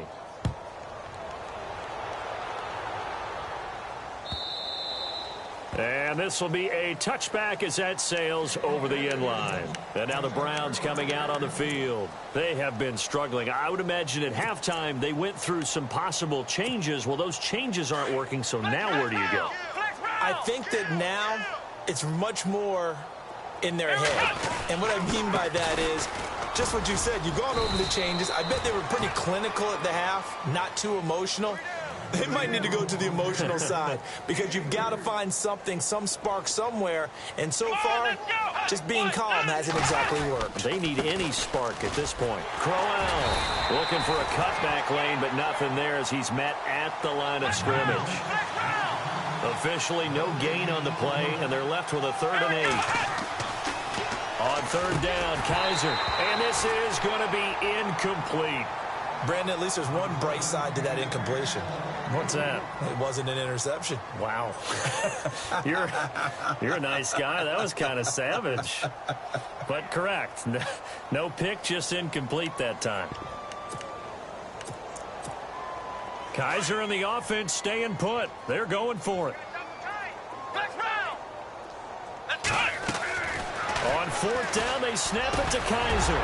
And this will be a touchback as that sails over the end line. And now the Browns coming out on the field. They have been struggling. I would imagine at halftime they went through some possible changes. Well, those changes aren't working, so now where do you go? I I think that now it's much more in their head. And what I mean by that is just what you said. You've gone over the changes. I bet they were pretty clinical at the half, not too emotional. They might need to go to the emotional side because you've got to find something, some spark somewhere. And so far, just being calm hasn't exactly worked. They need any spark at this point. Crowell looking for a cutback lane, but nothing there as he's met at the line of scrimmage. Officially no gain on the play, and they're left with a 3rd and 8. On 3rd down, Kaiser. And this is going to be incomplete. Brandon, at least there's one bright side to that incompletion. What's that? It wasn't an interception. Wow. You're a nice guy. That was kind of savage. But correct. No pick, just incomplete that time. Kaiser and the offense staying put. They're going for it. On 4th down, they snap it to Kaiser.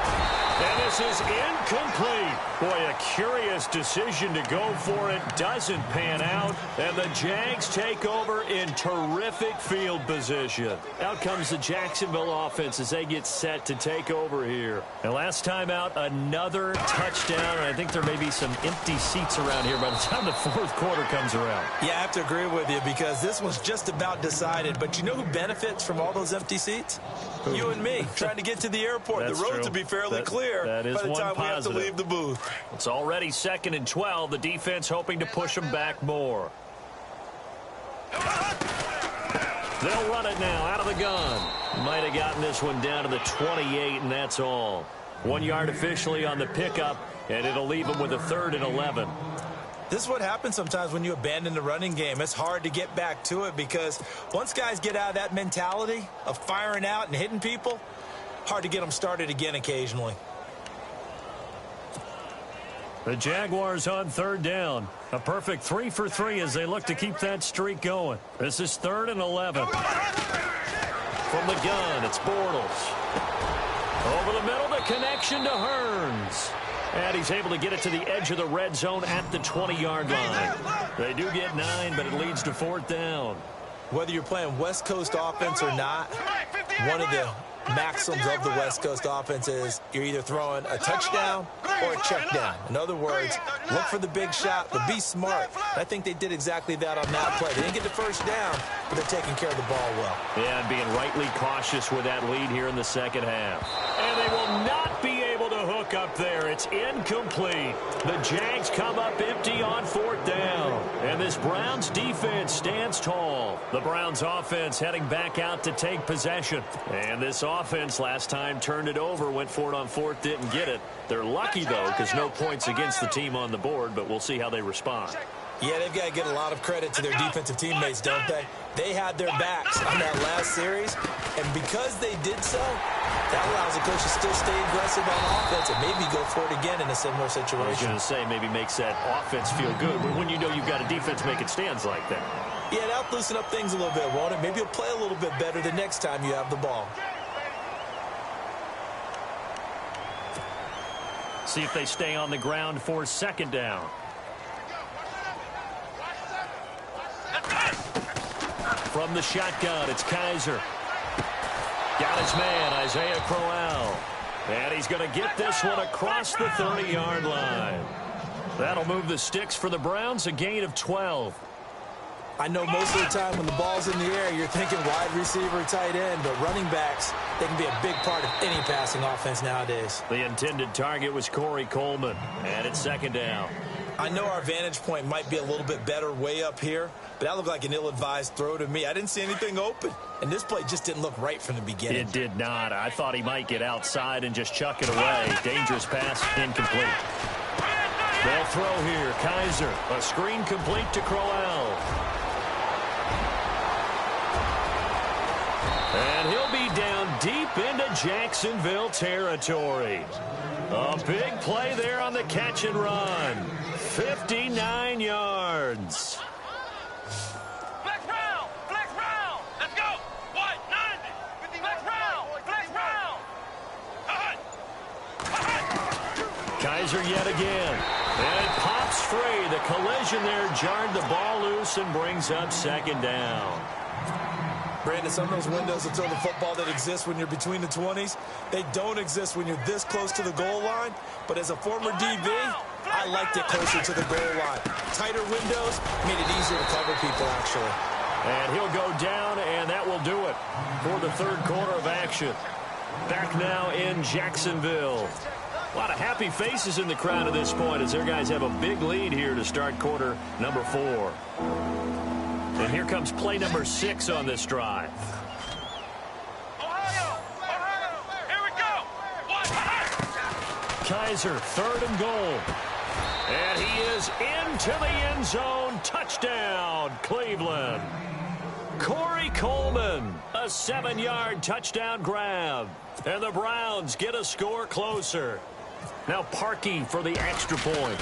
And this is incomplete. Boy, a curious decision to go for it. Doesn't pan out. And the Jags take over in terrific field position. Out comes the Jacksonville offense as they get set to take over here. And last time out, another touchdown. And I think there may be some empty seats around here by the time the 4th quarter comes around. Yeah, I have to agree with you because this was just about decided. But you know who benefits from all those empty seats? You and me, trying to get to the airport. The roads will be fairly clear by the time we have to leave the booth. It's already 2nd and 12. The defense hoping to push them back more. They'll run it now out of the gun. Might have gotten this one down to the 28, and that's all. 1 yard officially on the pickup, and it'll leave them with a 3rd and 11. This is what happens sometimes when you abandon the running game. It's hard to get back to it because once guys get out of that mentality of firing out and hitting people, hard to get them started again occasionally. The Jaguars on 3rd down. A perfect 3 for 3 as they look to keep that streak going. This is 3rd and 11. From the gun, it's Bortles. Over the middle, the connection to Hearns. And he's able to get it to the edge of the red zone at the 20-yard line. They do get 9, but it leads to 4th down. Whether you're playing West Coast offense or not, one of the maxims of the West Coast offense is you're either throwing a touchdown or a check down. In other words, look for the big shot, but be smart. And I think they did exactly that on that play. They didn't get the 1st down, but they're taking care of the ball well. Yeah, and being rightly cautious with that lead here in the 2nd half. And they will not be able to hook up there. It's incomplete. The Jags come up empty on 4th down. And this Browns defense stands tall. The Browns offense heading back out to take possession. And this offense last time turned it over, went for it on 4th, didn't get it. They're lucky, though, because no points against the team on the board, but we'll see how they respond. Yeah, they've got to get a lot of credit to their defensive teammates, don't they? They had their backs on that last series, and because they did so, that allows the coach to still stay aggressive on offense and maybe go for it again in a similar situation. I was going to say, maybe makes that offense feel good, but when you know you've got a defense making stands like that. Yeah, that'll loosen up things a little bit, won't it? Maybe you'll play a little bit better the next time you have the ball. See if they stay on the ground for 2nd down. From the shotgun, it's Kaiser. Got his man, Isaiah Crowell. And he's going to get this one across the 30-yard line. That'll move the sticks for the Browns, a gain of 12. I know most of the time when the ball's in the air, you're thinking wide receiver, tight end, but running backs, they can be a big part of any passing offense nowadays. The intended target was Corey Coleman, and it's 2nd down. I know our vantage point might be a little bit better way up here, but that looked like an ill-advised throw to me. I didn't see anything open, and this play just didn't look right from the beginning. It did not. I thought he might get outside and just chuck it away. Dangerous pass, incomplete. They'll throw here. Kaiser, a screen complete to Crowell. And he'll be down deep into Jacksonville territory. A big play there on the catch and run. 59 yards. Flex round! Flex round! Let's go! What? 90! Flex round! Flex round! Kaiser yet again. And it pops free. The collision there jarred the ball loose and brings up 2nd down. Brandon, some of those windows to throw the football that exist when you're between the 20s, they don't exist when you're this close to the goal line. But as a former DB, I liked it closer to the goal line. Tighter windows made it easier to cover people, actually. And he'll go down, and that will do it for the third quarter of action. Back now in Jacksonville. A lot of happy faces in the crowd at this point as their guys have a big lead here to start quarter number 4. And here comes play number 6 on this drive. Ohio! Here we go! Kaiser, 3rd and goal. And he is into the end zone. Touchdown, Cleveland. Corey Coleman, a 7-yard touchdown grab. And the Browns get a score closer. Now Parkey for the extra point.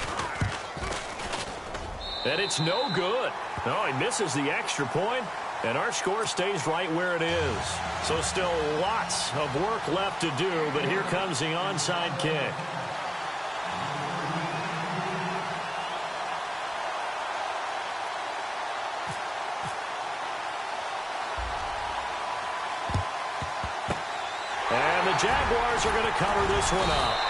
And it's no good. No, he misses the extra point, and our score stays right where it is. So still lots of work left to do, but here comes the onside kick. And the Jaguars are going to cover this one up.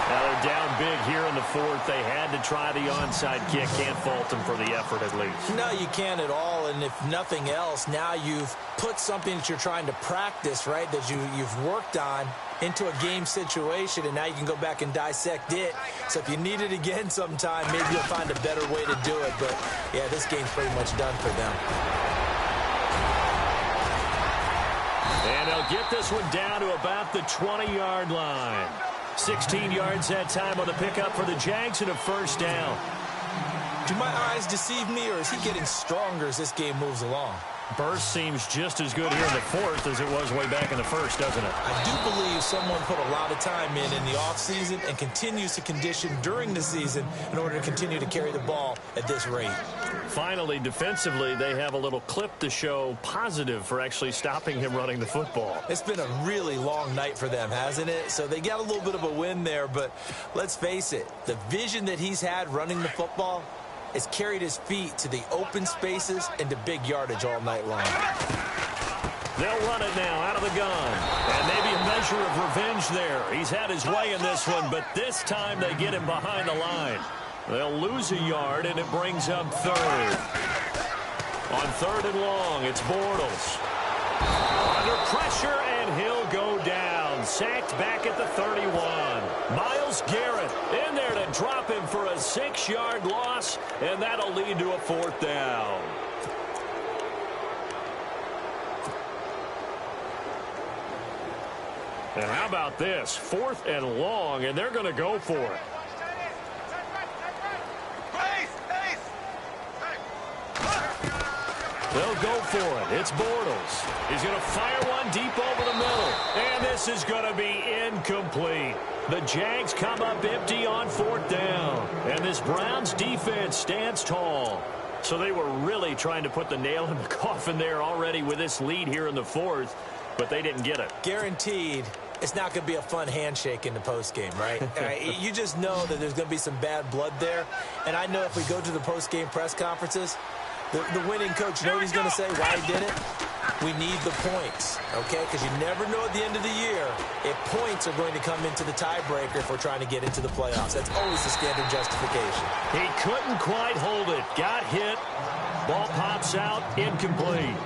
Now they're down big here in the 4th. They had to try the onside kick. Can't fault them for the effort at least. No, you can't at all. And if nothing else, now you've put something that you're trying to practice, right, that you've worked on into a game situation, and now you can go back and dissect it. So if you need it again sometime, maybe you'll find a better way to do it. But, yeah, this game's pretty much done for them. And they'll get this one down to about the 20-yard line. 16 yards that time on the pickup for the Jags and a first down. Do my eyes deceive me, or is he getting stronger as this game moves along? Burst seems just as good here in the 4th as it was way back in the 1st, doesn't it? I do believe someone put a lot of time in the offseason and continues to condition during the season in order to continue to carry the ball at this rate. Finally, defensively, they have a little clip to show positive for actually stopping him running the football. It's been a really long night for them, hasn't it? So they got a little bit of a win there, but let's face it, the vision that he's had running the football has carried his feet to the open spaces and to big yardage all night long. They'll run it now out of the gun. And maybe a measure of revenge there. He's had his way in this one, but this time they get him behind the line. They'll lose a yard, and it brings up 3rd. On 3rd and long, it's Bortles. Under pressure, and he'll go down. Sacked back at the 31. Myles Garrett in there to drop him for a 6-yard loss, and that'll lead to a 4th down. And how about this? 4th and long, and they're going to go for it. They'll go for it. It's Bortles. He's going to fire one deep over the middle. And this is going to be incomplete. The Jags come up empty on 4th down. And this Browns defense stands tall. So they were really trying to put the nail in the coffin there already with this lead here in the 4th. But they didn't get it. Guaranteed it's not going to be a fun handshake in the postgame, right? You just know that there's going to be some bad blood there. And I know if we go to the postgame press conferences, the winning coach, you know what he's going to say, why he did it? We need the points, okay? Because you never know at the end of the year if points are going to come into the tiebreaker if we're trying to get into the playoffs. That's always the standard justification. He couldn't quite hold it. Got hit. Ball pops out. Incomplete.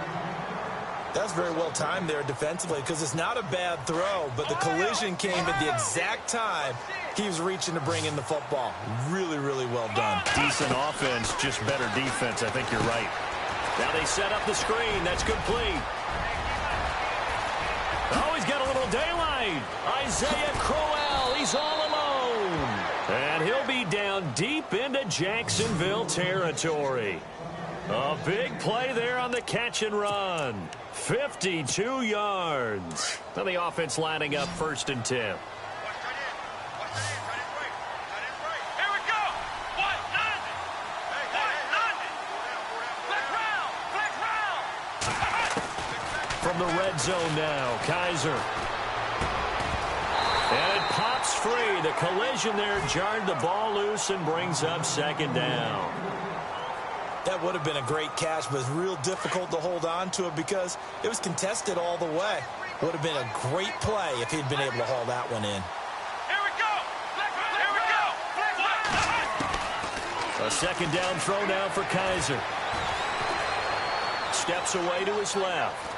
That's very well timed there defensively because it's not a bad throw, but the collision came at the exact time he was reaching to bring in the football. Really, really well done. Decent offense, just better defense. I think you're right. Now they set up the screen. That's complete. Oh, he's got a little daylight. Isaiah Crowell, he's all alone. And he'll be down deep into Jacksonville territory. A big play there on the catch and run. 52 yards. Now the offense lining up 1st and 10. From the red zone now, Kaiser. And it pops free. The collision there jarred the ball loose and brings up 2nd down. That would have been a great catch, but it's real difficult to hold on to it because it was contested all the way. Would have been a great play if he'd been able to haul that one in. Here we go! Here we go! A second down throw now for Kaiser. Steps away to his left.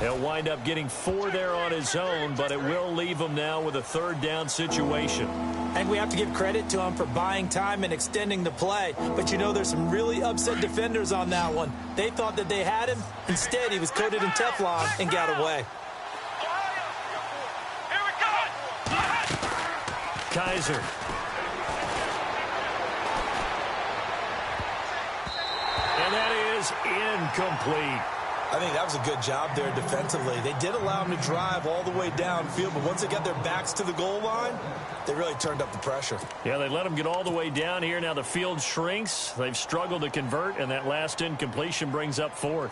He'll wind up getting 4 there on his own, but it will leave him now with a third down situation. And we have to give credit to him for buying time and extending the play. But, you know, there's some really upset defenders on that one. They thought that they had him. Instead, he was coated in Teflon and got away. Here we go! Kaiser. And that is incomplete. I think that was a good job there defensively. They did allow him to drive all the way downfield, but once they got their backs to the goal line, they really turned up the pressure. Yeah, they let him get all the way down here. Now the field shrinks. They've struggled to convert, and that last incompletion brings up 4th.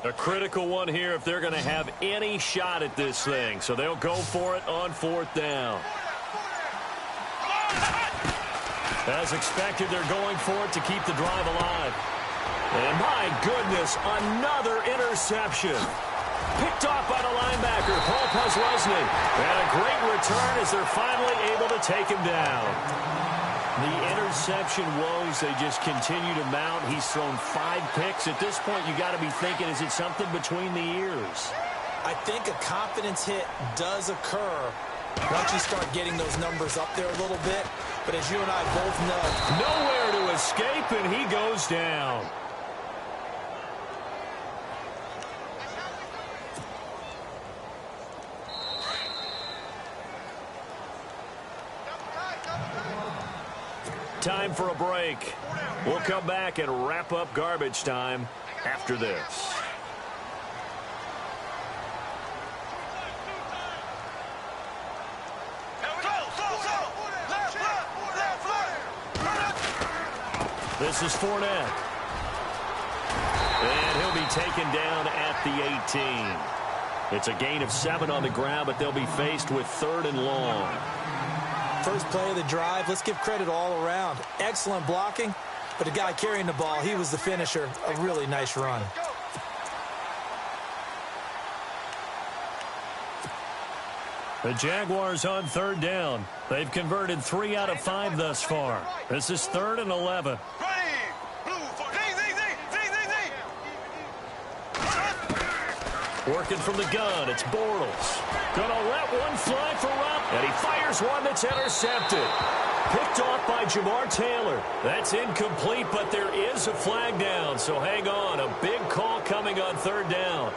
A critical one here if they're going to have any shot at this thing. So they'll go for it on 4th down. As expected, they're going for it to keep the drive alive. And my goodness, another interception. Picked off by the linebacker, Paul Posluszny. And a great return as they're finally able to take him down. The interception woes, they just continue to mount. He's thrown 5 picks. At this point, you got to be thinking, is it something between the ears? I think a confidence hit does occur once you start getting those numbers up there a little bit. But as you and I both know, nowhere to escape, and he goes down. Time for a break. We'll come back and wrap up garbage time after this. This is Fournette. And he'll be taken down at the 18. It's a gain of 7 on the ground, but they'll be faced with 3rd and long. First play of the drive, let's give credit all around. Excellent blocking, but the guy carrying the ball, he was the finisher. A really nice run. The Jaguars on 3rd down. They've converted 3 out of 5 thus far. This is 3rd and 11. Working from the gun, it's Bortles. Gonna let one fly for Rupp, and he fires one that's intercepted. Picked off by Jamar Taylor. That's incomplete, but there is a flag down, so hang on. A big call coming on 3rd down.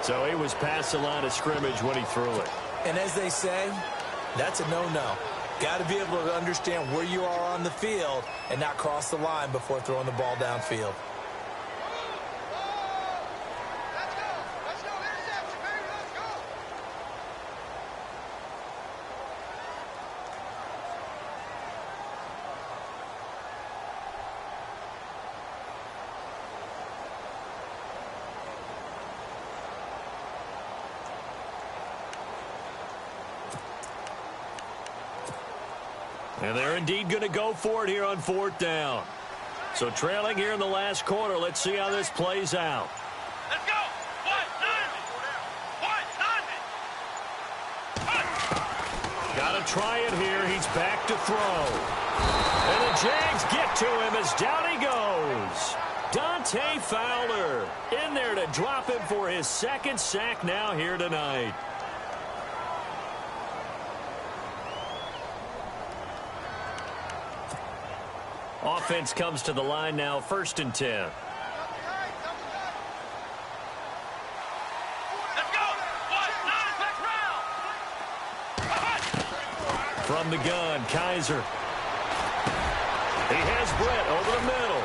So he was past the line of scrimmage when he threw it. And as they say, that's a no-no. Got to be able to understand where you are on the field and not cross the line before throwing the ball downfield. And they're indeed going to go for it here on 4th down. So trailing here in the last quarter. Let's see how this plays out. Let's go! Got to try it here. He's back to throw. And the Jags get to him as down he goes. Dante Fowler in there to drop him for his 2nd sack now here tonight. Offense comes to the line now, 1st and 10. From the gun, Kaiser. He has Brett over the middle.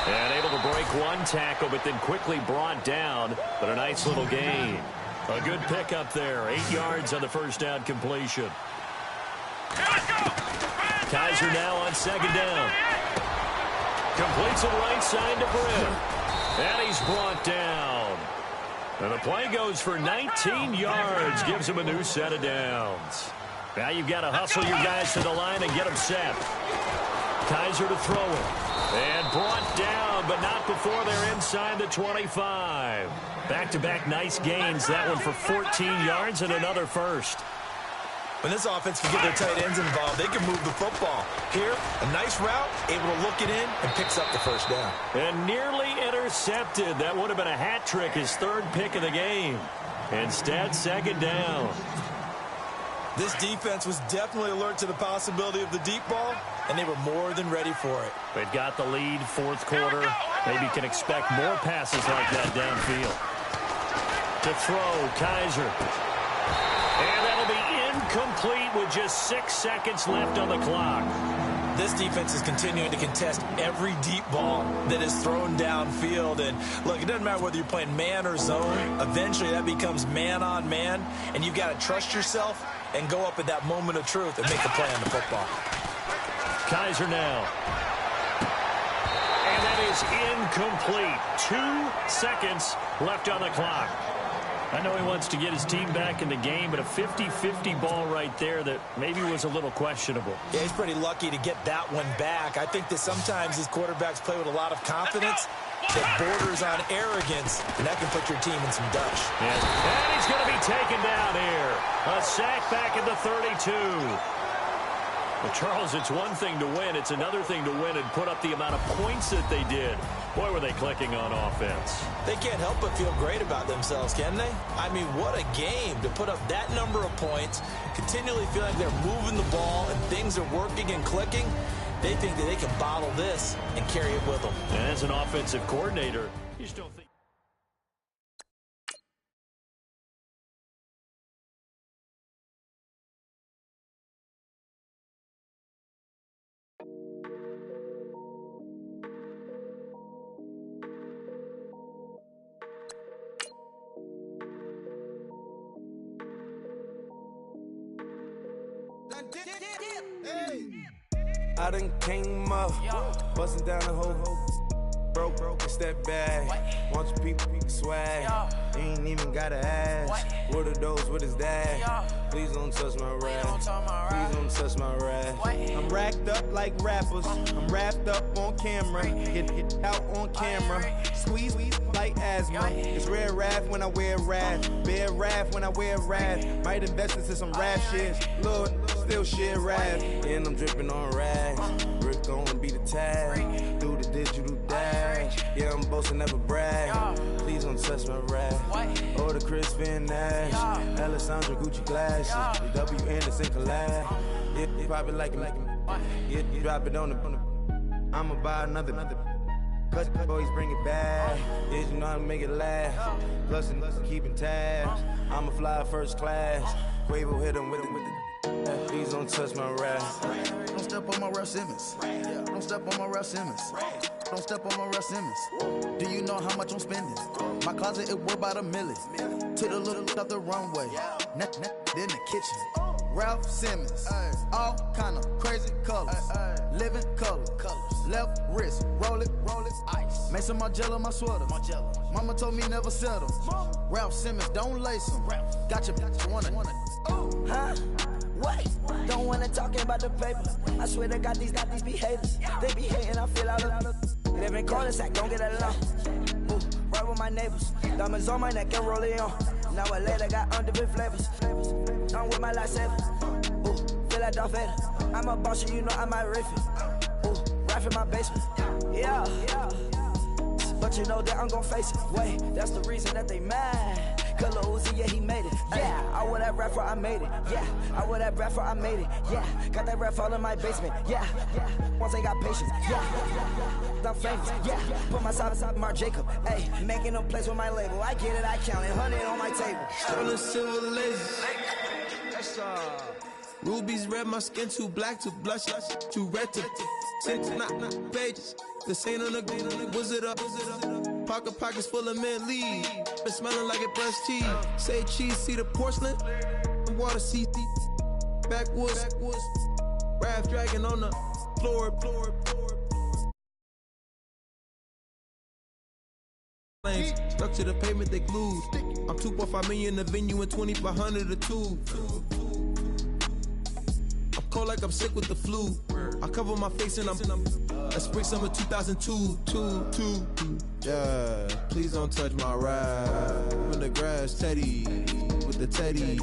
And able to break one tackle, but then quickly brought down. But a nice little gain. A good pickup there. 8 yards on the 1st down completion. Kaiser now on second down. Completes it right side to Brim. And he's brought down. And the play goes for 19 yards. Gives him a new set of downs. Now you've got to hustle your guys to the line and get them set. Kaiser to throw it. And brought down, but not before they're inside the 25. Back-to-back nice gains. That one for 14 yards and another first. When this offense can get their tight ends involved, they can move the football. Here, a nice route, able to look it in, and picks up the first down. And nearly intercepted. That would have been a hat trick, his third pick of the game. Instead, second down. This defense was definitely alert to the possibility of the deep ball, and they were more than ready for it. They've got the lead, fourth quarter. Maybe can expect more passes like that downfield. To throw, Kaiser. And that'll be incomplete with just 6 seconds left on the clock. This defense is continuing to contest every deep ball that is thrown downfield. And, look, it doesn't matter whether you're playing man or zone. Eventually, that becomes man-on-man, and you've got to trust yourself and go up at that moment of truth and make the play on the football. Kaiser now. And that is incomplete. 2 seconds left on the clock. I know he wants to get his team back in the game, but a 50-50 ball right there that maybe was a little questionable. Yeah, he's pretty lucky to get that one back. I think that sometimes these quarterbacks play with a lot of confidence that borders on arrogance, and that can put your team in some dutch. And he's going to be taken down here. A sack back at the 32. Well, Charles, it's one thing to win. It's another thing to win and put up the amount of points that they did. Boy, were they clicking on offense. They can't help but feel great about themselves, can they? I mean, what a game to put up that number of points, continually feel like they're moving the ball and things are working and clicking. They think that they can bottle this and carry it with them. And as an offensive coordinator, you just don't think. I done came up, busting down the whole broke and step back. Want your people swag, ain't even gotta ask. What are those, what is that? Please don't touch my rap, please don't touch my rap. I'm racked up like rappers, I'm wrapped up on camera. Get out on camera, squeeze like asthma. It's rare wrath when I wear wrath, bare wrath when I wear wrath. Might invest into some rap shit, Lord, still shit wrath. And I'm dripping on rags, Rick gonna be the tag, through the digital dash. Yeah, I'm boasting, never brag. Please don't touch my rap. Or the Chris Finn Nash, Alessandra Gucci glasses, the W Anderson collab. Yeah, you probably like it. Yeah, you drop it on the. I'ma buy another. Cut boys bring it back. Yeah, you know how to make it last. Plus and keeping tabs. I'ma fly first class. Quavo hit him with it. Please don't touch my rap. Don't step on my Ralph Simmons. Don't step on my Ralph Simmons. Don't step on my Ralph Simmons. Do you know how much I'm spending? My closet, it worth about $1 million. To the little up the runway. In the kitchen. Ralph Simmons. All kind of crazy colors. Living color. Left wrist. Roll it. Ice. Mason Margiela, my sweater. Mama told me never settle. Ralph Simmons, don't lace him. Got your wanna. Huh? What? Don't wanna talk about the paper. I swear they got these be haters. They be hating, I feel out of. Live in cul-de-sac, don't get along. Ooh, right with my neighbors. Diamonds on my neck and roll it on. Now I later got undefeated flavors. I'm with my lifesaver. Ooh, feel like Darth Vader. I'm a boss, you know I might riff it. Ooh, right in my basement. Yeah. But you know that I'm gon' face it. Wait, that's the reason that they mad. Color Uzi, yeah, he made it. Yeah, I wear that rapper, I made it. Yeah, I wear that rapper, I made it. Yeah, got that rap all in my basement. Yeah. Once I got patience. Yeah, I'm famous. Yeah, put myself inside Mark Jacob. Hey, making a place with my label. I get it, I count it. 100 on my table. Stolen silver laser. Rubies red, my skin too black to blush, too red to six, not pages. This ain't on the wizard up. Pockets full of mint leaves. Been smelling like it brushed tea. Say cheese, see the porcelain. Water, see backwoods. Raft dragging on the floor. Stuck to the pavement, they glued. I'm 2.5 million in the venue and 2,500 a tube. I'm cold like I'm sick with the flu. I cover my face and I'm spring summer 2002. Yeah, please don't touch my ride. In the grass, Teddy, with the Teddy.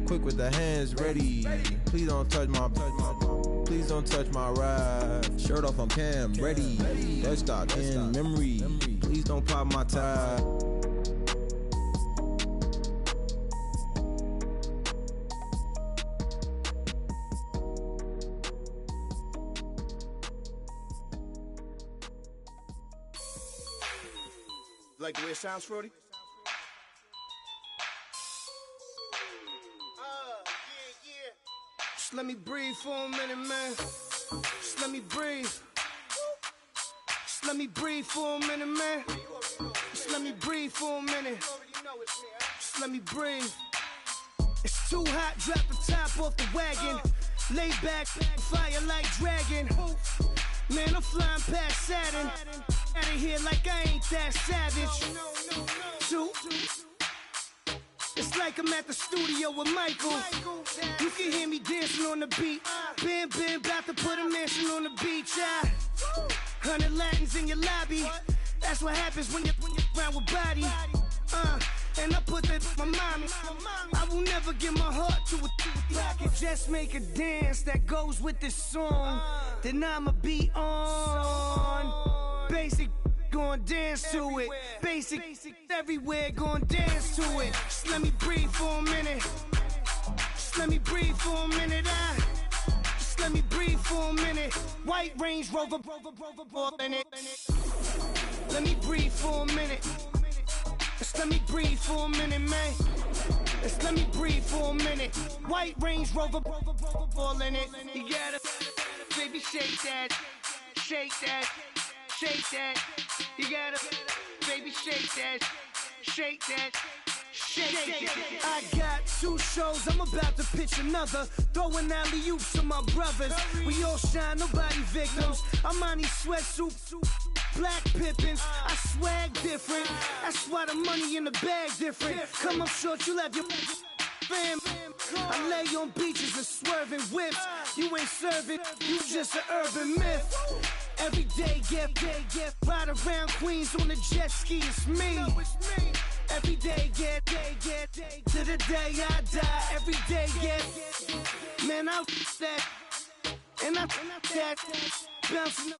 Quick with the hands ready. Please don't touch my ride. Shirt off on cam, ready. Dead stock in memory. Please don't pop my tie. Like the way it sounds, Frody? Just let me breathe for a minute, man. Just let me breathe. Just let me breathe for a minute, man. Just let me breathe for a minute. Just let me breathe. It's too hot, drop the top off the wagon. Lay back, fire like dragon. Man, I'm flying past Saturn. Out of here like I ain't that savage. Two. It's like I'm at the studio with Michael. You can hear me dancing on the beat. Bam, about to put a mansion on the beach. 100 Latins in your lobby. That's what happens when you're around with body. And I put that in my mommy. I will never give my heart to a I can just make a dance that goes with this song. Then I'ma be on. Basic, gon' dance to it. Basic, everywhere, gon' dance to it. Just let me breathe for a minute. Just let me breathe for a minute. Just let me breathe for a minute. White Range Rover, in it. Let me breathe for a minute. Just let me breathe for a minute, man. Just let me breathe for a minute. White Range Rover, ball in it. You gotta, baby, shake that, shake that. Shake that, you gotta, baby, shake that, shake that, shake that. I got 2 shows, I'm about to pitch another. Throwing alley-oops to my brothers. We all shine, nobody victims. I'm on these sweatsuits, black Pippins. I swag different, that's why the money in the bag different. Come up short, you have your fam. I lay on beaches and swerving whips. You ain't serving, you just an urban myth. Every day, get ride around Queens on the jet ski, it's me. Every day, get to the day I die. Every day, get, man, I that, and I that, bouncing up.